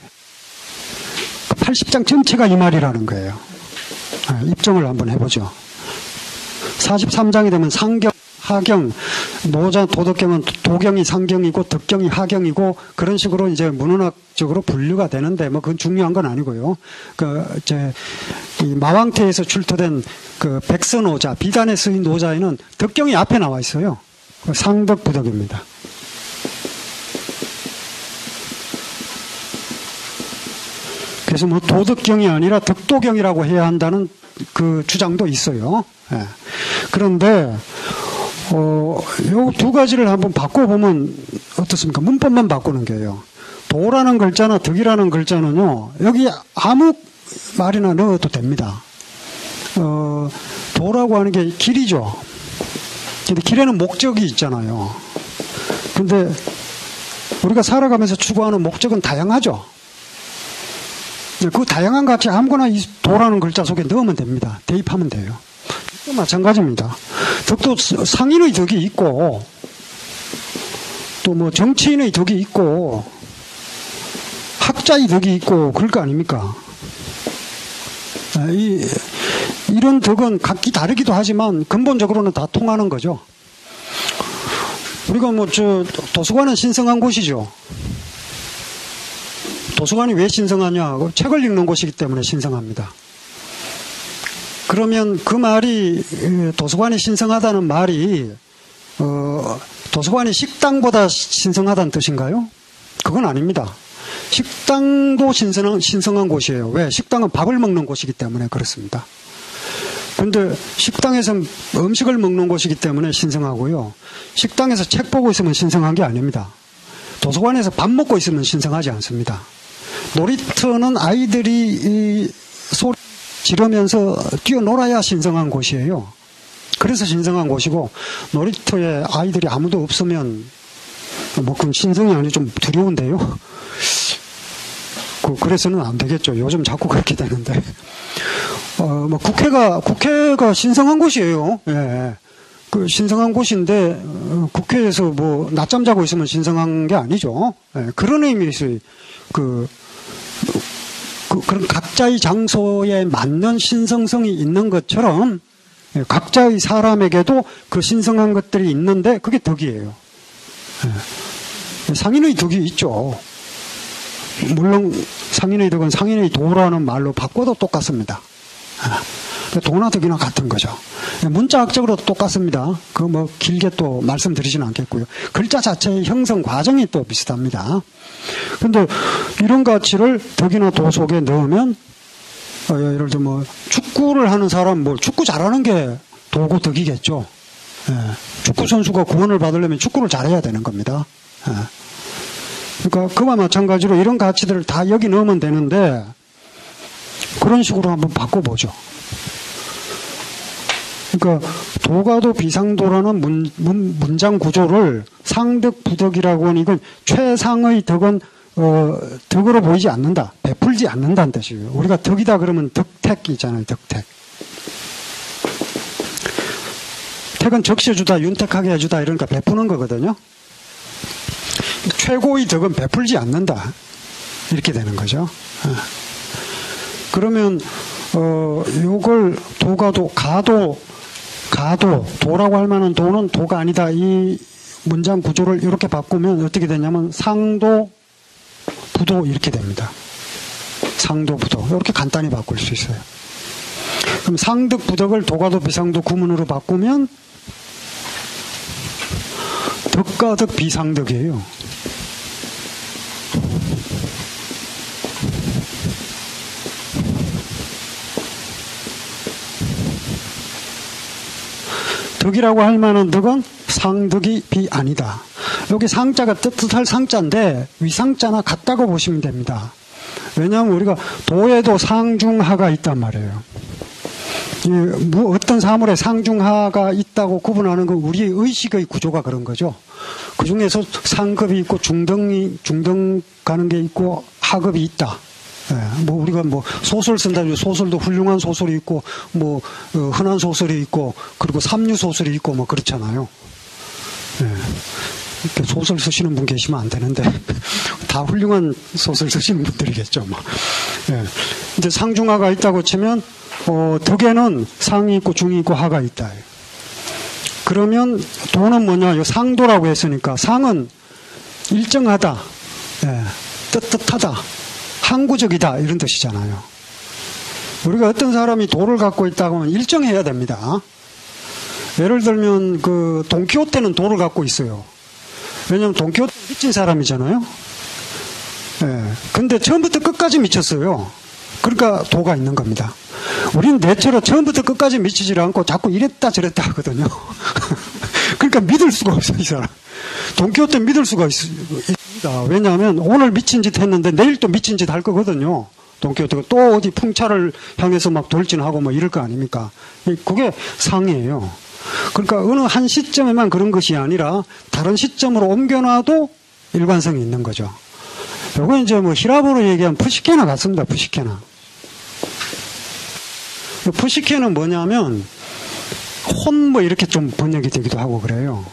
Speaker 1: 80장 전체가 이 말이라는 거예요. 입증을 한번 해보죠. 43장이 되면 상경, 하경, 노자 도덕경은 도경이 상경이고 덕경이 하경이고 그런 식으로 이제 문헌학적으로 분류가 되는데 뭐 그건 중요한 건 아니고요. 이 마왕태에서 출토된 그 백서노자, 비단에 쓰인 노자에는 덕경이 앞에 나와 있어요. 상덕부덕입니다. 그래서 뭐 도덕경이 아니라 덕도경이라고 해야 한다는 그 주장도 있어요. 그런데 요 두 가지를 한번 바꿔보면 어떻습니까? 문법만 바꾸는 게요. 도라는 글자나 덕이라는 글자는요, 여기 아무 말이나 넣어도 됩니다. 도라고 하는 게 길이죠. 근데 길에는 목적이 있잖아요. 근데 우리가 살아가면서 추구하는 목적은 다양하죠. 그 다양한 가치 아무거나 이 도라는 글자 속에 넣으면 됩니다. 대입하면 돼요. 또 마찬가지입니다. 덕도 상인의 덕이 있고 또 뭐 정치인의 덕이 있고 학자의 덕이 있고 그럴 거 아닙니까? 이런 덕은 각기 다르기도 하지만 근본적으로는 다 통하는 거죠. 우리가 도서관은 신성한 곳이죠. 도서관이 왜 신성하냐? 책을 읽는 곳이기 때문에 신성합니다. 그러면 그 말이, 도서관이 신성하다는 말이, 도서관이 식당보다 신성하다는 뜻인가요? 그건 아닙니다. 식당도 신성한 곳이에요. 왜? 식당은 밥을 먹는 곳이기 때문에 그렇습니다. 근데 식당에서 음식을 먹는 곳이기 때문에 신성하고요. 식당에서 책 보고 있으면 신성한 게 아닙니다. 도서관에서 밥 먹고 있으면 신성하지 않습니다. 놀이터는 아이들이 소리 지르면서 뛰어놀아야 신성한 곳이에요. 그래서 신성한 곳이고, 놀이터에 아이들이 아무도 없으면 그건 신성이 아니 좀 두려운데요. 그래서는 안 되겠죠. 요즘 자꾸 그렇게 되는데. 국회가 신성한 곳이에요. 예. 그 신성한 곳인데, 국회에서 낮잠 자고 있으면 신성한 게 아니죠. 예. 그런 의미에서, 그런 각자의 장소에 맞는 신성성이 있는 것처럼, 예. 각자의 사람에게도 그 신성한 것들이 있는데, 그게 덕이에요. 예. 상인의 덕이 있죠. 물론, 상인의 덕은 상인의 도라는 말로 바꿔도 똑같습니다. 도나 덕이나 같은 거죠. 문자학적으로도 똑같습니다. 길게 또 말씀드리지는 않겠고요. 글자 자체의 형성 과정이 또 비슷합니다. 근데 이런 가치를 덕이나 도 속에 넣으면, 예를 들어 축구를 하는 사람, 축구 잘하는 게 도고 덕이겠죠. 예. 축구 선수가 구원을 받으려면 축구를 잘해야 되는 겁니다. 예. 그러니까 그와 마찬가지로 이런 가치들을 다 여기 넣으면 되는데, 그런 식으로 한번 바꿔보죠. 그러니까 도가도 비상도라는 문장 구조를 상덕 부덕이라고 하는, 이건 최상의 덕은 덕으로 보이지 않는다, 베풀지 않는다는 뜻이에요. 우리가 덕이다 그러면 덕택이잖아요. 덕택. 택은 적셔주다, 윤택하게 해주다, 이러니까 베푸는 거거든요. 최고의 덕은 베풀지 않는다, 이렇게 되는 거죠. 그러면 요걸 도라고 할 만한 도는 도가 아니다, 이 문장 구조를 이렇게 바꾸면 어떻게 되냐면 상도 부도 이렇게 됩니다. 상도 부도 이렇게 간단히 바꿀 수 있어요. 그럼 상덕 부덕을 도가도 비상도 구문으로 바꾸면 덕가덕 비상덕이에요. 덕이라고 할 만한 덕은 상덕이 비 아니다. 여기 상자가 뜻할 상자인데 위상자나 같다고 보시면 됩니다. 왜냐하면 우리가 도에도 상중하가 있단 말이에요. 어떤 사물에 상중하가 있다고 구분하는 건 우리의 의식의 구조가 그런 거죠. 그 중에서 상급이 있고 중등 가는 게 있고 하급이 있다. 예, 우리가 소설 쓴다면 소설도 훌륭한 소설이 있고, 흔한 소설이 있고, 그리고 삼류 소설이 있고, 그렇잖아요. 예, 소설 쓰시는 분 계시면 안 되는데, 다 훌륭한 소설 쓰시는 분들이겠죠, 예. 근데 상중하가 있다고 치면, 덕에는 상이 있고, 중이 있고, 하가 있다. 그러면, 도는 뭐냐, 상도라고 했으니까, 상은 일정하다, 예, 떳떳하다. 항구적이다, 이런 뜻이잖아요. 우리가 어떤 사람이 도를 갖고 있다고 하면 일정해야 됩니다. 예를 들면 돈키호테는 도를 갖고 있어요. 왜냐하면 돈키호테 미친 사람이잖아요. 예. 근데 처음부터 끝까지 미쳤어요. 그러니까 도가 있는 겁니다. 우리는 대체로 처음부터 끝까지 미치지 않고 자꾸 이랬다 저랬다 하거든요. 그러니까 믿을 수가 없어요, 이 사람. 돈키호테 믿을 수가 있습니다. 왜냐하면 오늘 미친 짓 했는데 내일 또 미친 짓 할 거거든요. 돈키호테가 또 어디 풍차를 향해서 막 돌진하고 이럴 거 아닙니까? 그게 상이에요. 그러니까 어느 한 시점에만 그런 것이 아니라 다른 시점으로 옮겨놔도 일관성이 있는 거죠. 요거 이제 히라보로 얘기하면 푸시케나 같습니다. 푸시케나. 푸시케는 뭐냐면 혼 이렇게 좀 번역이 되기도 하고 그래요.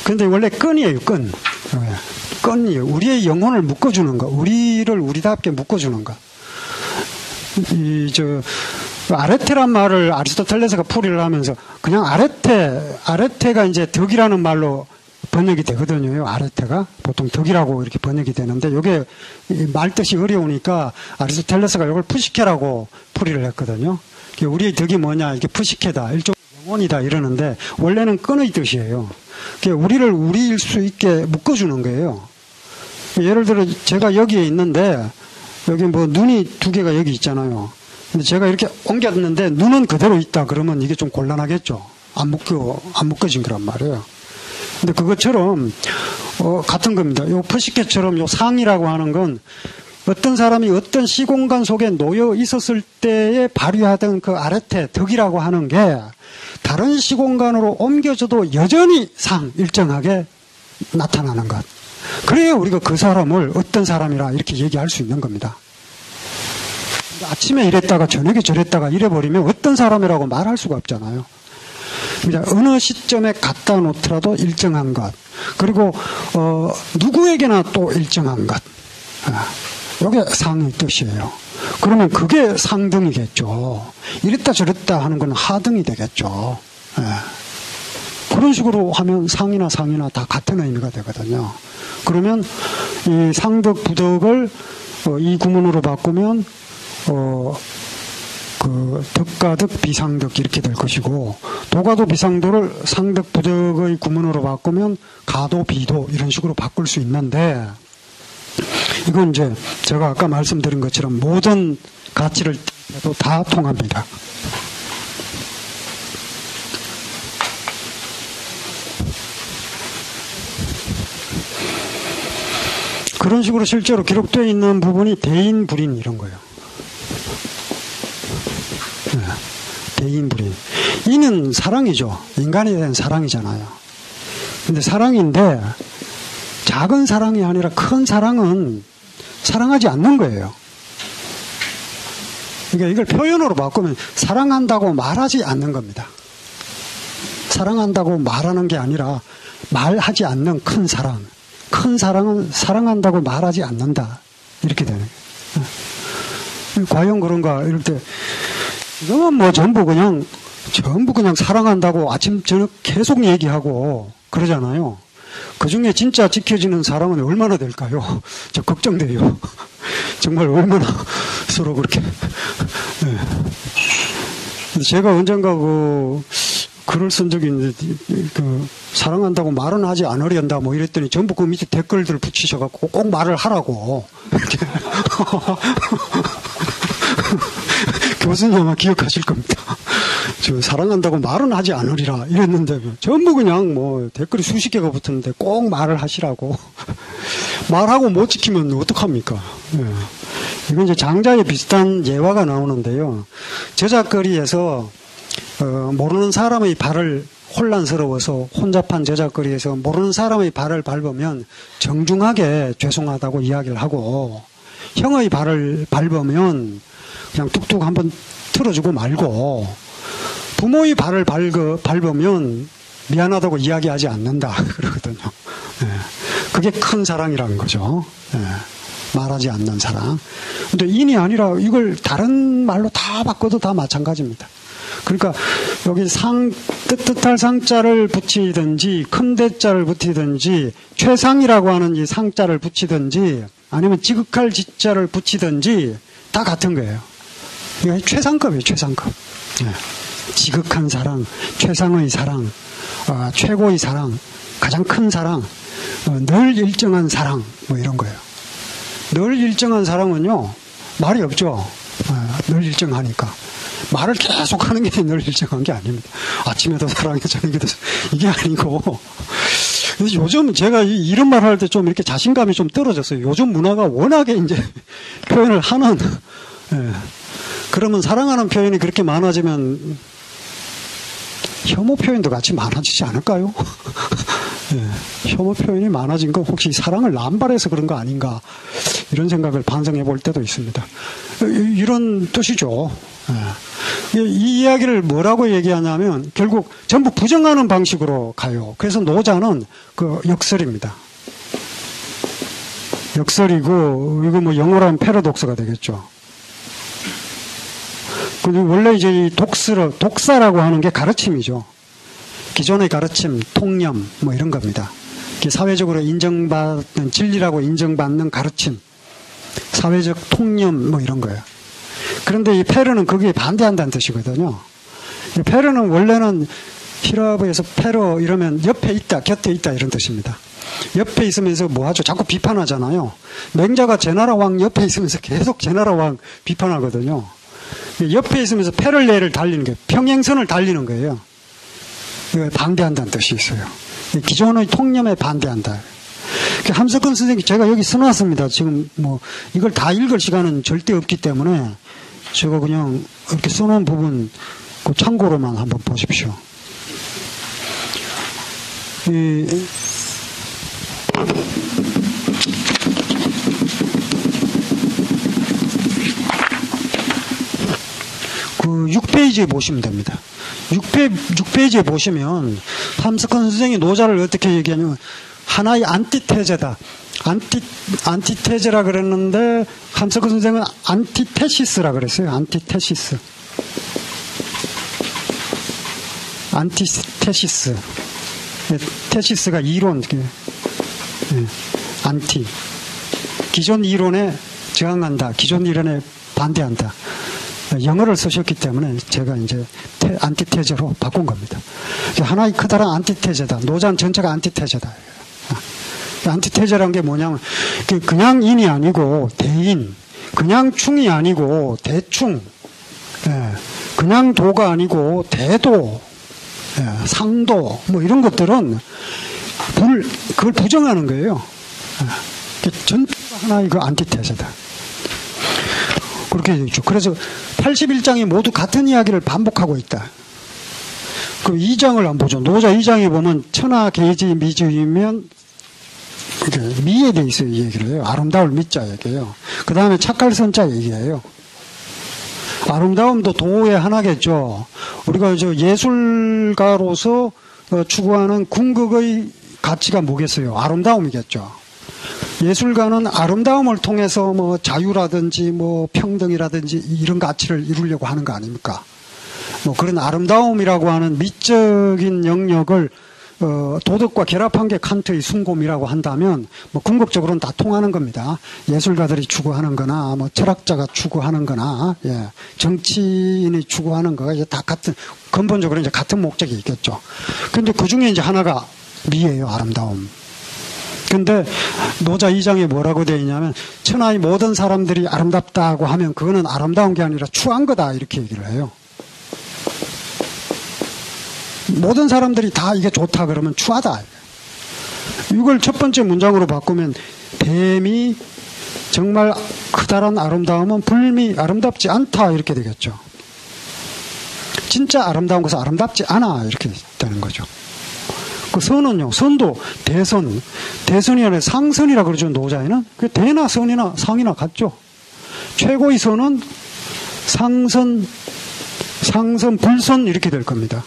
Speaker 1: 근데 원래 끈이에요, 끈. 끈이에요. 우리의 영혼을 묶어주는 거. 우리를 우리답게 묶어주는 거. 아레테란 말을 아리스토텔레스가 풀이를 하면서 그냥 아레테가 이제 덕이라는 말로 번역이 되거든요. 아레테가 보통 덕이라고 이렇게 번역이 되는데 이게 말뜻이 어려우니까 아리스토텔레스가 이걸 푸시케라고 풀이를 했거든요. 우리의 덕이 뭐냐, 이게 푸시케다, 일종의 영혼이다 이러는데 원래는 끈의 뜻이에요. 우리를 우리일 수 있게 묶어주는 거예요. 예를 들어 제가 여기에 있는데 여기 뭐 눈이 두 개가 여기 있잖아요. 근데 제가 이렇게 옮겼는데 눈은 그대로 있다 그러면 이게 좀 곤란하겠죠. 안 묶어진 거란 말이에요. 근데 그것처럼 같은 겁니다. 요 푸시케처럼 요 상이라고 하는 건 어떤 사람이 어떤 시공간 속에 놓여 있었을 때에 발휘하던 그 아레테, 덕이라고 하는 게 다른 시공간으로 옮겨져도 여전히 일정하게 나타나는 것. 그래야 우리가 그 사람을 어떤 사람이라 이렇게 얘기할 수 있는 겁니다. 아침에 이랬다가 저녁에 저랬다가 이래버리면 어떤 사람이라고 말할 수가 없잖아요. 어느 시점에 갖다 놓더라도 일정한 것. 그리고 누구에게나 또 일정한 것. 이게 상의 뜻이에요. 그러면 그게 상등이겠죠. 이랬다 저랬다 하는 건 하등이 되겠죠. 그런 식으로 하면 상이나 상이나 다 같은 의미가 되거든요. 그러면 이 상덕 부덕을 이 구문으로 바꾸면 그 덕가덕 비상덕 이렇게 될 것이고, 도가도 비상도를 상덕 부덕의 구문으로 바꾸면 가도 비도 이런 식으로 바꿀 수 있는데, 이건 이제 제가 아까 말씀드린 것처럼 모든 가치를 해도 다 통합니다. 그런 식으로 실제로 기록되어 있는 부분이 대인, 불인 이런 거예요. 대인, 불인. 이는 사랑이죠. 인간에 대한 사랑이잖아요. 근데 사랑인데 작은 사랑이 아니라 큰 사랑은 사랑하지 않는 거예요. 그러니까 이걸 표현으로 바꾸면 사랑한다고 말하지 않는 겁니다. 사랑한다고 말하는 게 아니라 말하지 않는 큰 사랑. 큰 사랑은 사랑한다고 말하지 않는다. 이렇게 되는 거예요. 과연 그런가? 이럴 때 이건 뭐 전부 그냥 사랑한다고 아침 저녁 계속 얘기하고 그러잖아요. 그 중에 진짜 지켜지는 사랑은 얼마나 될까요? 저 걱정돼요. 정말 얼마나 서로 그렇게. 네. 제가 언젠가 글을 쓴 적이 있는데, 사랑한다고 말은 하지 않으련다, 뭐 이랬더니 전부 그 밑에 댓글들을 붙이셔갖고 꼭 말을 하라고. 이렇게. 교수님 아마 기억하실 겁니다. 저 사랑한다고 말은 하지 않으리라 이랬는데 전부 그냥 뭐 댓글이 수십 개가 붙었는데 꼭 말을 하시라고. 말하고 못 지키면 어떡합니까? 예. 이건 이제 장자에 비슷한 예화가 나오는데요. 저작거리에서 모르는 사람의 발을 혼란스러워서 혼잡한 저작거리에서 모르는 사람의 발을 밟으면 정중하게 죄송하다고 이야기를 하고, 형의 발을 밟으면 그냥 뚝뚝 한번 틀어주고 말고, 부모의 발을 밟으면 미안하다고 이야기하지 않는다 그러거든요. 예. 그게 큰 사랑이라는 거죠. 예. 말하지 않는 사랑. 근데 인이 아니라 이걸 다른 말로 다 바꿔도 다 마찬가지입니다. 그러니까 여기 뜻할 상자를 붙이든지 큰 대자를 붙이든지 최상이라고 하는 이 상자를 붙이든지 아니면 지극할 지자를 붙이든지 다 같은 거예요. 이게 최상급이에요. 최상급. 네. 지극한 사랑, 최상의 사랑, 최고의 사랑, 가장 큰 사랑, 늘 일정한 사랑, 뭐 이런 거예요. 늘 일정한 사랑은요, 말이 없죠. 늘 일정하니까. 말을 계속 하는 게 늘 일정한 게 아닙니다. 아침에도 사랑해, 저녁에도 이게 아니고. 요즘 제가 이런 말 할 때 좀 이렇게 자신감이 좀 떨어졌어요. 요즘 문화가 워낙에 이제 표현을 하는, 예. 그러면 사랑하는 표현이 그렇게 많아지면 혐오 표현도 같이 많아지지 않을까요? 예. 혐오 표현이 많아진 건 혹시 사랑을 남발해서 그런 거 아닌가, 이런 생각을 반성해 볼 때도 있습니다. 이런 뜻이죠. 예. 이 이야기를 뭐라고 얘기하냐면 결국 전부 부정하는 방식으로 가요. 그래서 노자는 그 역설입니다. 역설이고, 이거 뭐 영어로 하면 패러독스가 되겠죠. 원래 이제 이 독사라고 하는 게 가르침이죠. 기존의 가르침, 통념, 뭐 이런 겁니다. 사회적으로 인정받는, 진리라고 인정받는 가르침, 사회적 통념, 뭐 이런 거예요. 그런데 이 페르는 거기에 반대한다는 뜻이거든요. 페르는 원래는 히라브에서 페르 이러면 옆에 있다, 곁에 있다 이런 뜻입니다. 옆에 있으면서 뭐 하죠? 자꾸 비판하잖아요. 맹자가 제나라 왕 옆에 있으면서 계속 제나라 왕 비판하거든요. 옆에 있으면서 페를레를 달리는 거예요. 평행선을 달리는 거예요. 반대한다는 뜻이 있어요. 기존의 통념에 반대한다. 함석헌 선생님, 제가 여기 써놨습니다. 지금 뭐 이걸 다 읽을 시간은 절대 없기 때문에 제가 그냥 이렇게 써놓은 부분 그 참고로만 한번 보십시오. 그 6페이지에 보시면 됩니다. 6페이지에 보시면 함석헌 선생이 노자를 어떻게 얘기하냐면 하나의 안티테제다. 안티테제라 그랬는데 함석헌 선생은 안티테시스라 그랬어요. 안티테시스. 안티테시스. 테시스가 이론. 안티. 기존 이론에 저항한다. 기존 이론에 반대한다. 영어를 쓰셨기 때문에 제가 이제 안티테제로 바꾼 겁니다. 하나의 커다란 안티테제다. 노자는 전체가 안티테제다. 안티테제라는 게 뭐냐면 그냥 인이 아니고 대인, 그냥 충이 아니고 대충, 그냥 도가 아니고 대도, 상도 뭐 이런 것들은 그걸 부정하는 거예요. 전체가 하나의 그 안티테제다. 그렇게 되어 있죠. 그래서 81장이 모두 같은 이야기를 반복하고 있다. 그 2장을 한번 보죠. 노자 2장에 보면 천하 계지 미주이면 미에 대해 있어요. 이 얘기를 해요. 아름다울 미자 얘기해요. 그 다음에 착할 선자 얘기해요. 아름다움도 도의 하나겠죠. 우리가 예술가로서 추구하는 궁극의 가치가 뭐겠어요? 아름다움이겠죠. 예술가는 아름다움을 통해서 뭐 자유라든지 뭐 평등이라든지 이런 가치를 이루려고 하는 거 아닙니까? 뭐 그런 아름다움이라고 하는 미적인 영역을 도덕과 결합한 게 칸트의 숭고미라고 한다면 뭐 궁극적으로는 다 통하는 겁니다. 예술가들이 추구하는 거나 뭐 철학자가 추구하는 거나 정치인이 추구하는 거가 이제 다 같은, 근본적으로 이제 같은 목적이 있겠죠. 근데 그 중에 이제 하나가 미예요. 아름다움. 근데 노자 2장에 뭐라고 되어 있냐면 천하의 모든 사람들이 아름답다고 하면 그거는 아름다운 게 아니라 추한 거다 이렇게 얘기를 해요. 모든 사람들이 다 이게 좋다 그러면 추하다. 이걸 첫 번째 문장으로 바꾸면 뱀이 정말 커다란 아름다움은 불미 아름답지 않다 이렇게 되겠죠. 진짜 아름다운 것은 아름답지 않아 이렇게 되는 거죠. 그 선은요, 선도 대선이 아니라 상선이라 그러죠. 노자에는 그 대나 선이나 상이나 같죠. 최고의 선은 상선, 불선 이렇게 될 겁니다.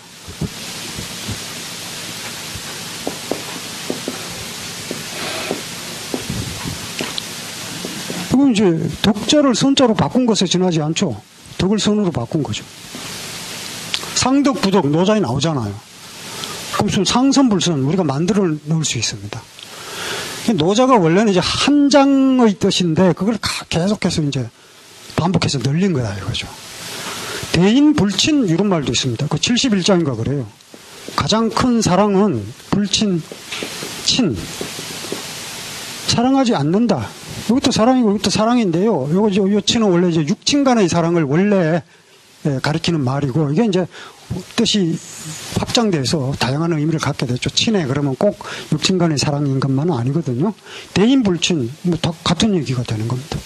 Speaker 1: 이건 이제 덕자를 선자로 바꾼 것에 지나지 않죠. 덕을 선으로 바꾼 거죠. 상덕, 부덕, 노자에 나오잖아요. 그럼 상선불선 우리가 만들어 놓을 수 있습니다. 노자가 원래는 이제 한 장의 뜻인데 그걸 계속해서 이제 반복해서 늘린 거다 이거죠. 대인 불친 이런 말도 있습니다. 그 71장인가 그래요. 가장 큰 사랑은 불친, 친. 사랑하지 않는다. 이것도 사랑이고 이것도 사랑인데요. 요 친은 원래 이제 육친 간의 사랑을 원래 가리키는 말이고 이게 이제 뜻이 확장돼서 다양한 의미를 갖게 됐죠. 친해 그러면 꼭 육친 간의 사랑인 것만은 아니거든요. 대인 불친 뭐 다 같은 얘기가 되는 겁니다.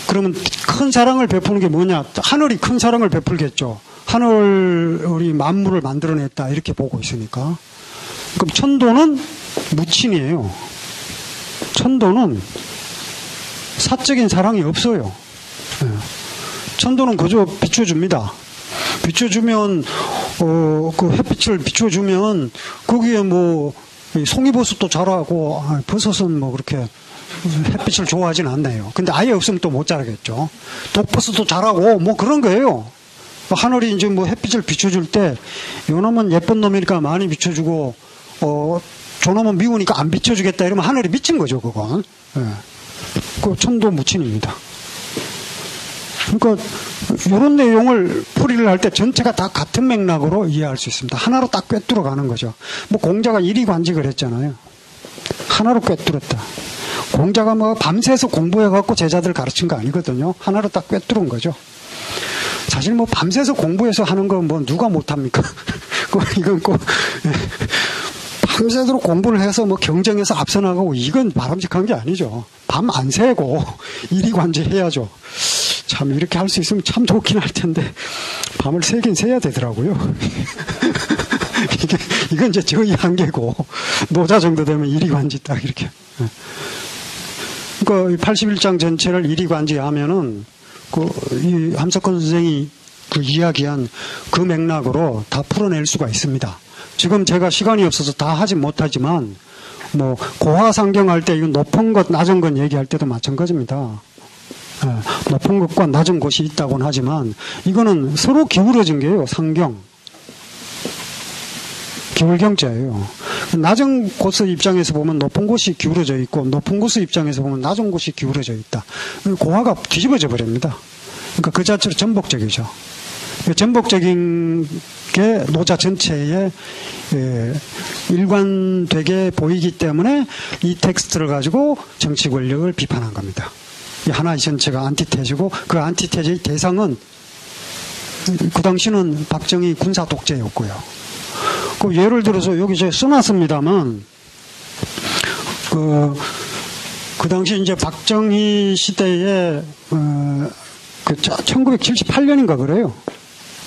Speaker 1: 그러면 큰 사랑을 베푸는 게 뭐냐? 하늘이 큰 사랑을 베풀겠죠. 하늘이 만물을 만들어냈다 이렇게 보고 있으니까. 그럼 천도는 무친이에요. 천도는 사적인 사랑이 없어요. 천도는 그저 비춰줍니다. 비춰주면 그 햇빛을 비춰주면 거기에 뭐 송이버섯도 자라고 버섯은 뭐 그렇게 햇빛을 좋아하진 않네요. 근데 아예 없으면 또 못 자라겠죠. 독버섯도 자라고 뭐 그런 거예요. 하늘이 이제 뭐 햇빛을 비춰줄 때 요놈은 예쁜 놈이니까 많이 비춰주고 저놈은 미우니까 안 비춰주겠다 이러면 하늘이 미친 거죠, 그건. 예. 그 천도무친입니다. 그러니까 이런 내용을 풀이를 할 때 전체가 다 같은 맥락으로 이해할 수 있습니다. 하나로 딱 꿰뚫어 가는 거죠. 뭐 공자가 이리관직을 했잖아요. 하나로 꿰뚫었다. 공자가 뭐 밤새서 공부해갖고 제자들 가르친 거 아니거든요. 하나로 딱 꿰뚫은 거죠. 사실 뭐 밤새서 공부해서 하는 거 뭐 누가 못합니까? 이건 꼭 밤새도록 공부를 해서 뭐 경쟁에서 앞서 나가고 이건 바람직한 게 아니죠. 밤 안 새고 이리관직 해야죠. 참 이렇게 할 수 있으면 참 좋긴 할 텐데 밤을 새긴 새야 되더라고요. 이건 이제 저희 한계고 노자 정도 되면 이리관직 딱 이렇게. 그러니까 81장 전체를 이리관직하면은 이 함석헌 선생이 그 이야기한 그 맥락으로 다 풀어낼 수가 있습니다. 지금 제가 시간이 없어서 다 하진 못하지만 뭐 고하상경할 때 이건 높은 것 낮은 것 얘기할 때도 마찬가지입니다. 높은 것과 낮은 곳이 있다고는 하지만 이거는 서로 기울어진 게요. 상경 기울경자예요. 낮은 곳의 입장에서 보면 높은 곳이 기울어져 있고 높은 곳의 입장에서 보면 낮은 곳이 기울어져 있다. 고하가 뒤집어져 버립니다. 그러니까 그 자체로 전복적이죠. 전복적인 게 노자 전체에 일관되게 보이기 때문에 이 텍스트를 가지고 정치 권력을 비판한 겁니다. 이 하나의 전체가 안티테즈고 그 안티테즈의 대상은 그 당시는 박정희 군사 독재였고요. 그 예를 들어서 여기 제가 써놨습니다만 그 당시 이제 박정희 시대에 그 1978년인가 그래요.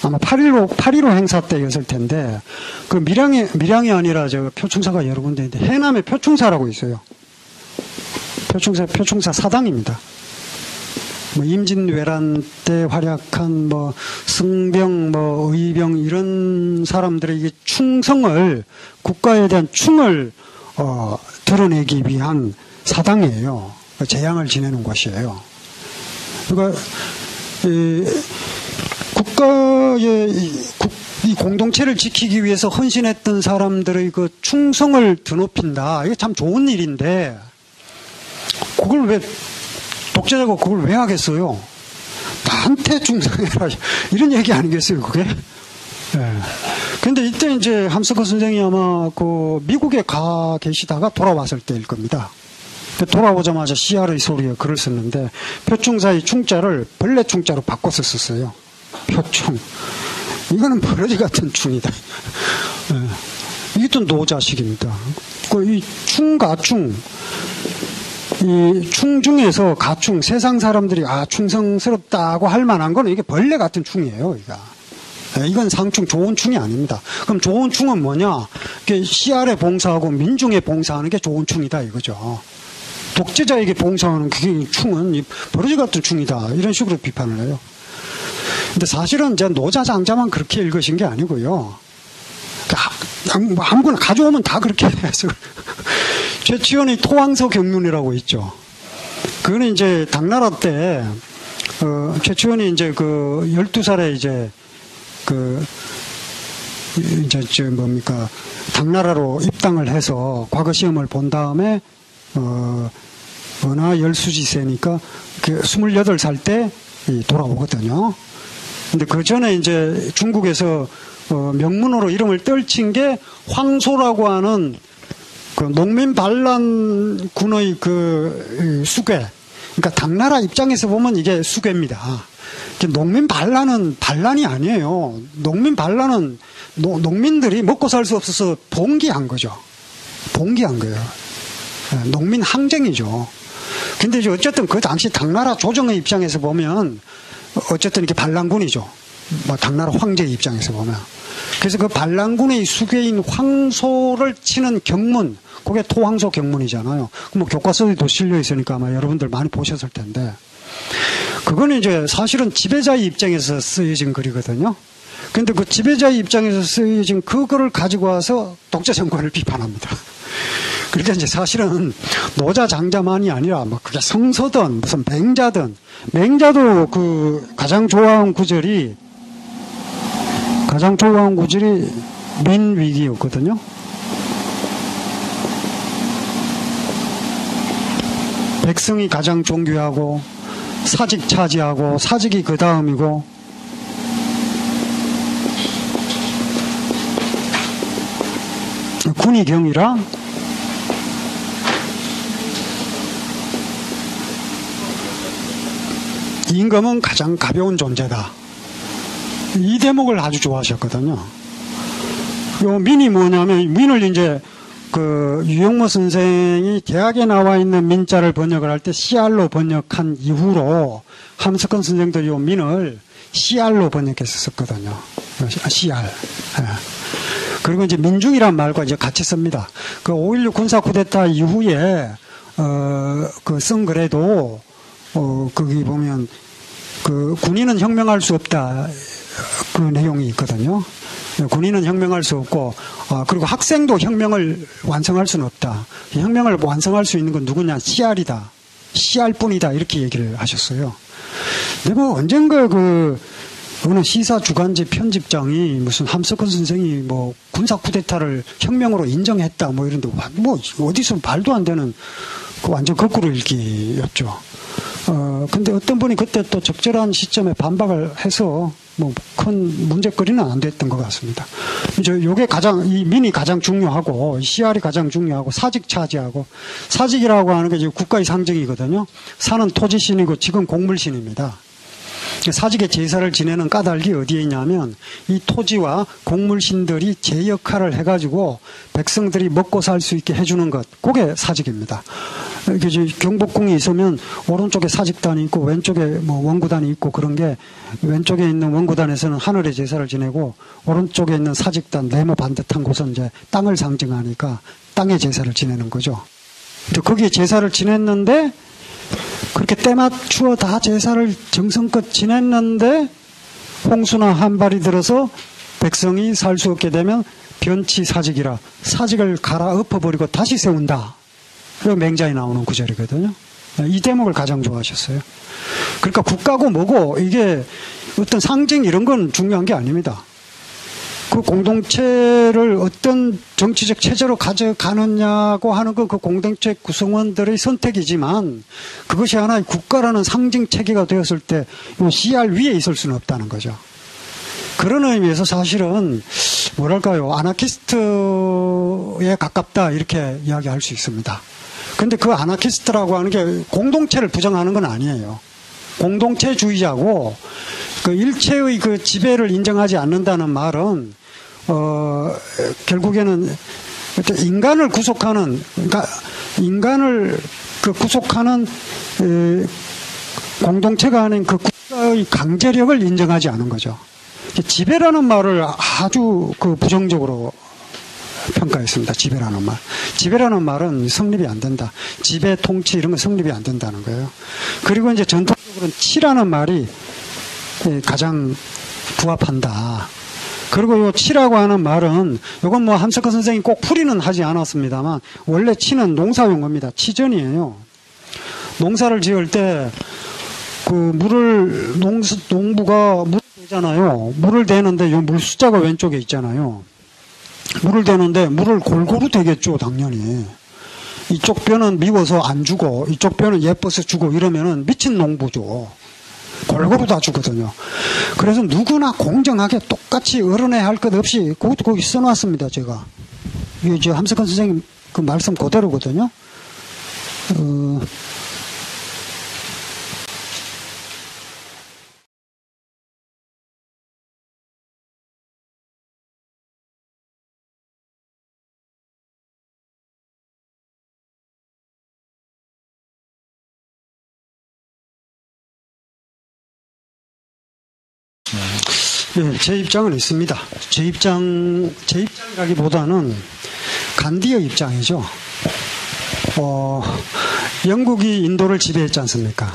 Speaker 1: 아마 8.15 행사 때였을 텐데 그 밀양이 아니라 저 표충사가 여러 군데 있는데 해남에 표충사라고 있어요. 표충사 사당입니다. 뭐 임진왜란 때 활약한 뭐 승병, 뭐 의병 이런 사람들의 이게 충성을 국가에 대한 충을 드러내기 위한 사당이에요. 재앙을 지내는 곳이에요. 그러니까 국가의 이 공동체를 지키기 위해서 헌신했던 사람들의 그 충성을 드높인다. 이게 참 좋은 일인데 그걸 왜 독재자가 그걸 왜 하겠어요? 나한테 충성해라 이런 얘기 아니겠어요, 그게? 예. 근데 이때 이제 함석헌 선생이 아마 그 미국에 가 계시다가 돌아왔을 때일 겁니다. 돌아오자마자 CR의 소리에 글을 썼는데 표충사의 충자를 벌레 충자로 바꿔서 썼어요. 표충. 이거는 버러지 같은 충이다. 예. 이게 또 노자식입니다. 이 충가충. 이 충 중에서 가충, 세상 사람들이 충성스럽다고 할 만한 거는 이게 벌레 같은 충이에요, 이건 상충, 좋은 충이 아닙니다. 그럼 좋은 충은 뭐냐? CR에 봉사하고 민중에 봉사하는 게 좋은 충이다, 이거죠. 독재자에게 봉사하는 그게 충은 버러지 같은 충이다. 이런 식으로 비판을 해요. 근데 사실은 이제 노자 장자만 그렇게 읽으신 게 아니고요. 아무거나 가져오면 다 그렇게 해서. 최치원의 토왕서 경륜이라고 있죠. 그거는 이제 당나라 때, 최치원이 이제 12살에 이제 당나라로 입당을 해서 과거 시험을 본 다음에, 은하 열수지세니까 28살 때 돌아오거든요. 근데 그 전에 이제 중국에서 명문으로 이름을 떨친 게 황소라고 하는 그 농민 반란군의 그 수괴. 그러니까 당나라 입장에서 보면 이게 수괴입니다. 농민 반란은 반란이 아니에요. 농민 반란은 농민들이 먹고 살 수 없어서 봉기한 거죠. 봉기한 거예요. 농민 항쟁이죠. 근데 이제 어쨌든 그 당시 당나라 조정의 입장에서 보면 어쨌든 이게 반란군이죠. 뭐 당나라 황제의 입장에서 보면. 그래서 그 반란군의 수괴인 황소를 치는 경문, 그게 토황소 경문이잖아요. 뭐 교과서에도 실려 있으니까 아마 여러분들 많이 보셨을 텐데. 그거는 이제 사실은 지배자의 입장에서 쓰여진 글이거든요. 그런데 그 지배자의 입장에서 쓰여진 그거를 가지고 와서 독재 정권을 비판합니다. 그러니까 이제 사실은 노자 장자만이 아니라 뭐 그게 성서든 무슨 맹자도 그 가장 좋아하는 구절이 민위기였거든요. 백성이 가장 존귀하고 사직 차지하고 사직이 그 다음이고 군이 경이라 임금은 가장 가벼운 존재다. 이 대목을 아주 좋아하셨거든요. 요 민이 뭐냐면 민을 이제 그 유영모 선생이 대학에 나와 있는 민자를 번역을 할 때 CR로 번역한 이후로 함석헌 선생도 요 민을 CR로 번역했었거든요. CR. 예. 그리고 이제 민중이란 말과 이제 같이 씁니다. 그 5.16 군사 쿠데타 이후에 그 쓴 글에도 거기 보면 그 군인은 혁명할 수 없다 그 내용이 있거든요. 군인은 혁명할 수 없고 그리고 학생도 혁명을 완성할 수는 없다. 혁명을 완성할 수 있는 건 누구냐? CR이다. CR뿐이다. 이렇게 얘기를 하셨어요. 근데 뭐 언젠가 어느 시사 주간지 편집장이 무슨 함석헌 선생이 뭐 군사 쿠데타를 혁명으로 인정했다 뭐 이런데 뭐 어디서 말도 안 되는 그 완전 거꾸로 읽기였죠. 근데 어떤 분이 그때 또 적절한 시점에 반박을 해서 뭐 큰 문제거리는 안 됐던 것 같습니다. 이제 요게 이 민이 가장 중요하고, CR이 가장 중요하고, 사직 차지하고, 사직이라고 하는 게 이제 국가의 상징이거든요. 산은 토지신이고, 지금 곡물신입니다. 사직의 제사를 지내는 까닭이 어디에 있냐면 이 토지와 곡물신들이 제 역할을 해가지고 백성들이 먹고 살 수 있게 해주는 것, 그게 사직입니다. 이렇게 경복궁이 있으면 오른쪽에 사직단이 있고 왼쪽에 뭐 원구단이 있고 그런 게 왼쪽에 있는 원구단에서는 하늘의 제사를 지내고 오른쪽에 있는 사직단 네모 반듯한 곳은 이제 땅을 상징하니까 땅의 제사를 지내는 거죠. 거기에 제사를 지냈는데 그렇게 때맞추어 다 제사를 정성껏 지냈는데 홍수나 한발이 들어서 백성이 살 수 없게 되면 변치사직이라 사직을 갈아엎어버리고 다시 세운다. 그 맹자에 나오는 구절이거든요. 이 대목을 가장 좋아하셨어요. 그러니까 국가고 뭐고 이게 어떤 상징 이런 건 중요한 게 아닙니다. 그 공동체를 어떤 정치적 체제로 가져가느냐고 하는 건 그 공동체 구성원들의 선택이지만 그것이 하나의 국가라는 상징 체계가 되었을 때 CR 위에 있을 수는 없다는 거죠. 그런 의미에서 사실은 뭐랄까요, 아나키스트에 가깝다 이렇게 이야기할 수 있습니다. 근데 그 아나키스트라고 하는 게 공동체를 부정하는 건 아니에요. 공동체주의자고 그 일체의 그 지배를 인정하지 않는다는 말은 결국에는 인간을 구속하는, 그러니까 인간을 그 구속하는 공동체가 아닌 그 국가의 강제력을 인정하지 않은 거죠. 지배라는 말을 아주 그 부정적으로 평가했습니다. 지배라는 말. 지배라는 말은 성립이 안 된다. 지배, 통치 이런 건 성립이 안 된다는 거예요. 그리고 이제 전통적으로는 치라는 말이 가장 부합한다. 그리고 요 치라고 하는 말은 이건 뭐 함석헌 선생이 꼭 풀이는 하지 않았습니다만 원래 치는 농사용어입니다. 치전이에요. 농사를 지을 때 그 농부가 물을 대잖아요. 물을 대는데 요 물 숫자가 왼쪽에 있잖아요. 물을 대는데 물을 골고루 대겠죠, 당연히. 이쪽 뼈는 미워서 안 주고 이쪽 뼈는 예뻐서 주고 이러면은 미친 농부죠. 골고루 다 주거든요. 그래서 누구나 공정하게 똑같이 어른애 할 것 없이 그것도 거기 써놨습니다, 제가. 이게 함석헌 선생님 그 말씀 그대로거든요. 네, 제 입장은 있습니다. 제 입장이라기보다는 간디의 입장이죠. 영국이 인도를 지배했지 않습니까?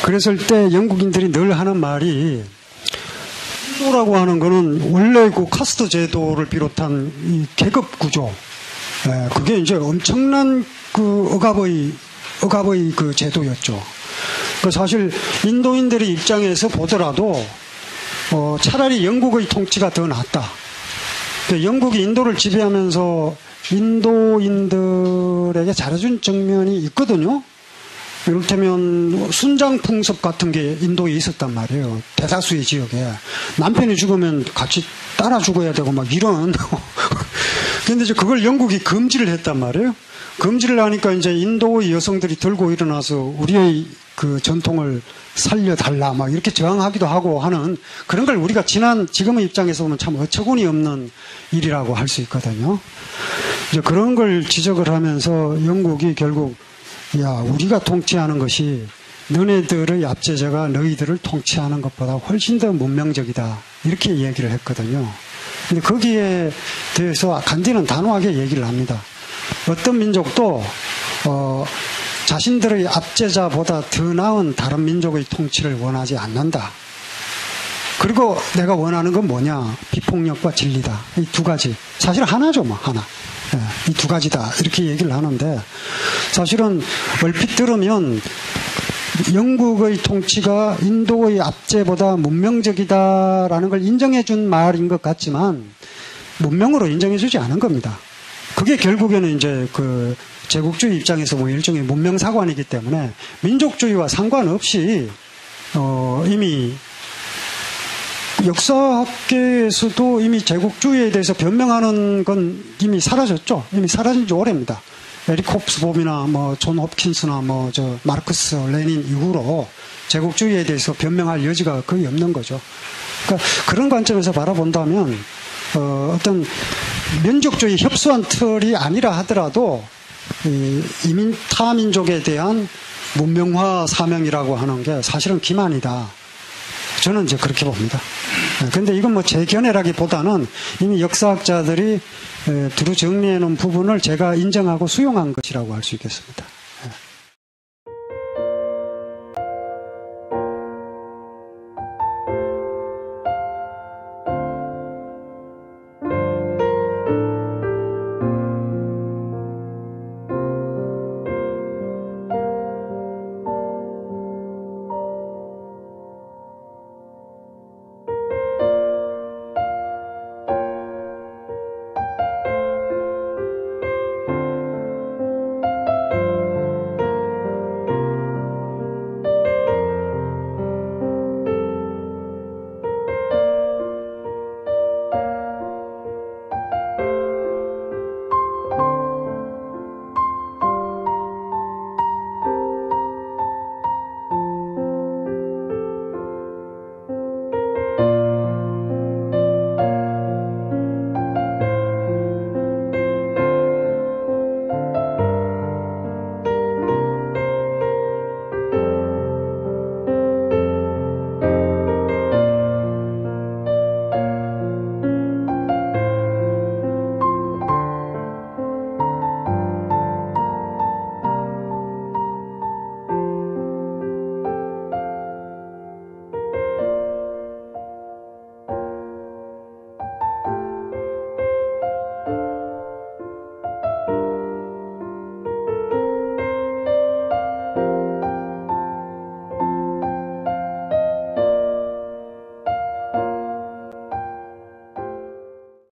Speaker 1: 그랬을 때 영국인들이 늘 하는 말이 인도라고 하는 거는 원래 그 카스트 제도를 비롯한 이 계급 구조, 그게 이제 엄청난 그 억압의 그 제도였죠. 그 사실 인도인들의 입장에서 보더라도 차라리 영국의 통치가 더 낫다. 영국이 인도를 지배하면서 인도인들에게 잘해준 측면이 있거든요. 이를테면 순장풍습 같은 게 인도에 있었단 말이에요. 대다수의 지역에. 남편이 죽으면 같이 따라 죽어야 되고 막 이런. 근데 이제 그걸 영국이 금지를 했단 말이에요. 금지를 하니까 이제 인도의 여성들이 들고 일어나서 우리의 그 전통을 살려달라 막 이렇게 저항하기도 하고 하는 그런 걸 우리가 지금의 입장에서 보면 참 어처구니 없는 일이라고 할 수 있거든요. 이제 그런 걸 지적을 하면서 영국이 결국 우리가 통치하는 것이 너네들의 압제자가 너희들을 통치하는 것보다 훨씬 더 문명적이다. 이렇게 얘기를 했거든요. 근데 거기에 대해서 간디는 단호하게 얘기를 합니다. 어떤 민족도 자신들의 압제자보다 더 나은 다른 민족의 통치를 원하지 않는다. 그리고 내가 원하는 건 뭐냐? 비폭력과 진리다. 이 두 가지. 사실 하나죠, 뭐 하나. 이 두 가지다. 이렇게 얘기를 하는데 사실은 얼핏 들으면 영국의 통치가 인도의 압제보다 문명적이다라는 걸 인정해준 말인 것 같지만 문명으로 인정해주지 않은 겁니다. 그게 결국에는 이제 그 제국주의 입장에서 뭐 일종의 문명사관이기 때문에 민족주의와 상관없이 이미 역사학계에서도 이미 제국주의에 대해서 변명하는 건 이미 사라졌죠. 이미 사라진 지 오래입니다. 에릭 홉스봄이나 뭐 존 홉킨스나 뭐 마르크스, 레닌 이후로 제국주의에 대해서 변명할 여지가 거의 없는 거죠. 그러니까 그런 관점에서 바라본다면 어떤 민족주의 협소한 틀이 아니라 하더라도 타민족에 대한 문명화 사명이라고 하는 게 사실은 기만이다. 저는 이제 그렇게 봅니다. 근데 이건 뭐 제 견해라기보다는 이미 역사학자들이 두루 정리해 놓은 부분을 제가 인정하고 수용한 것이라고 할 수 있겠습니다.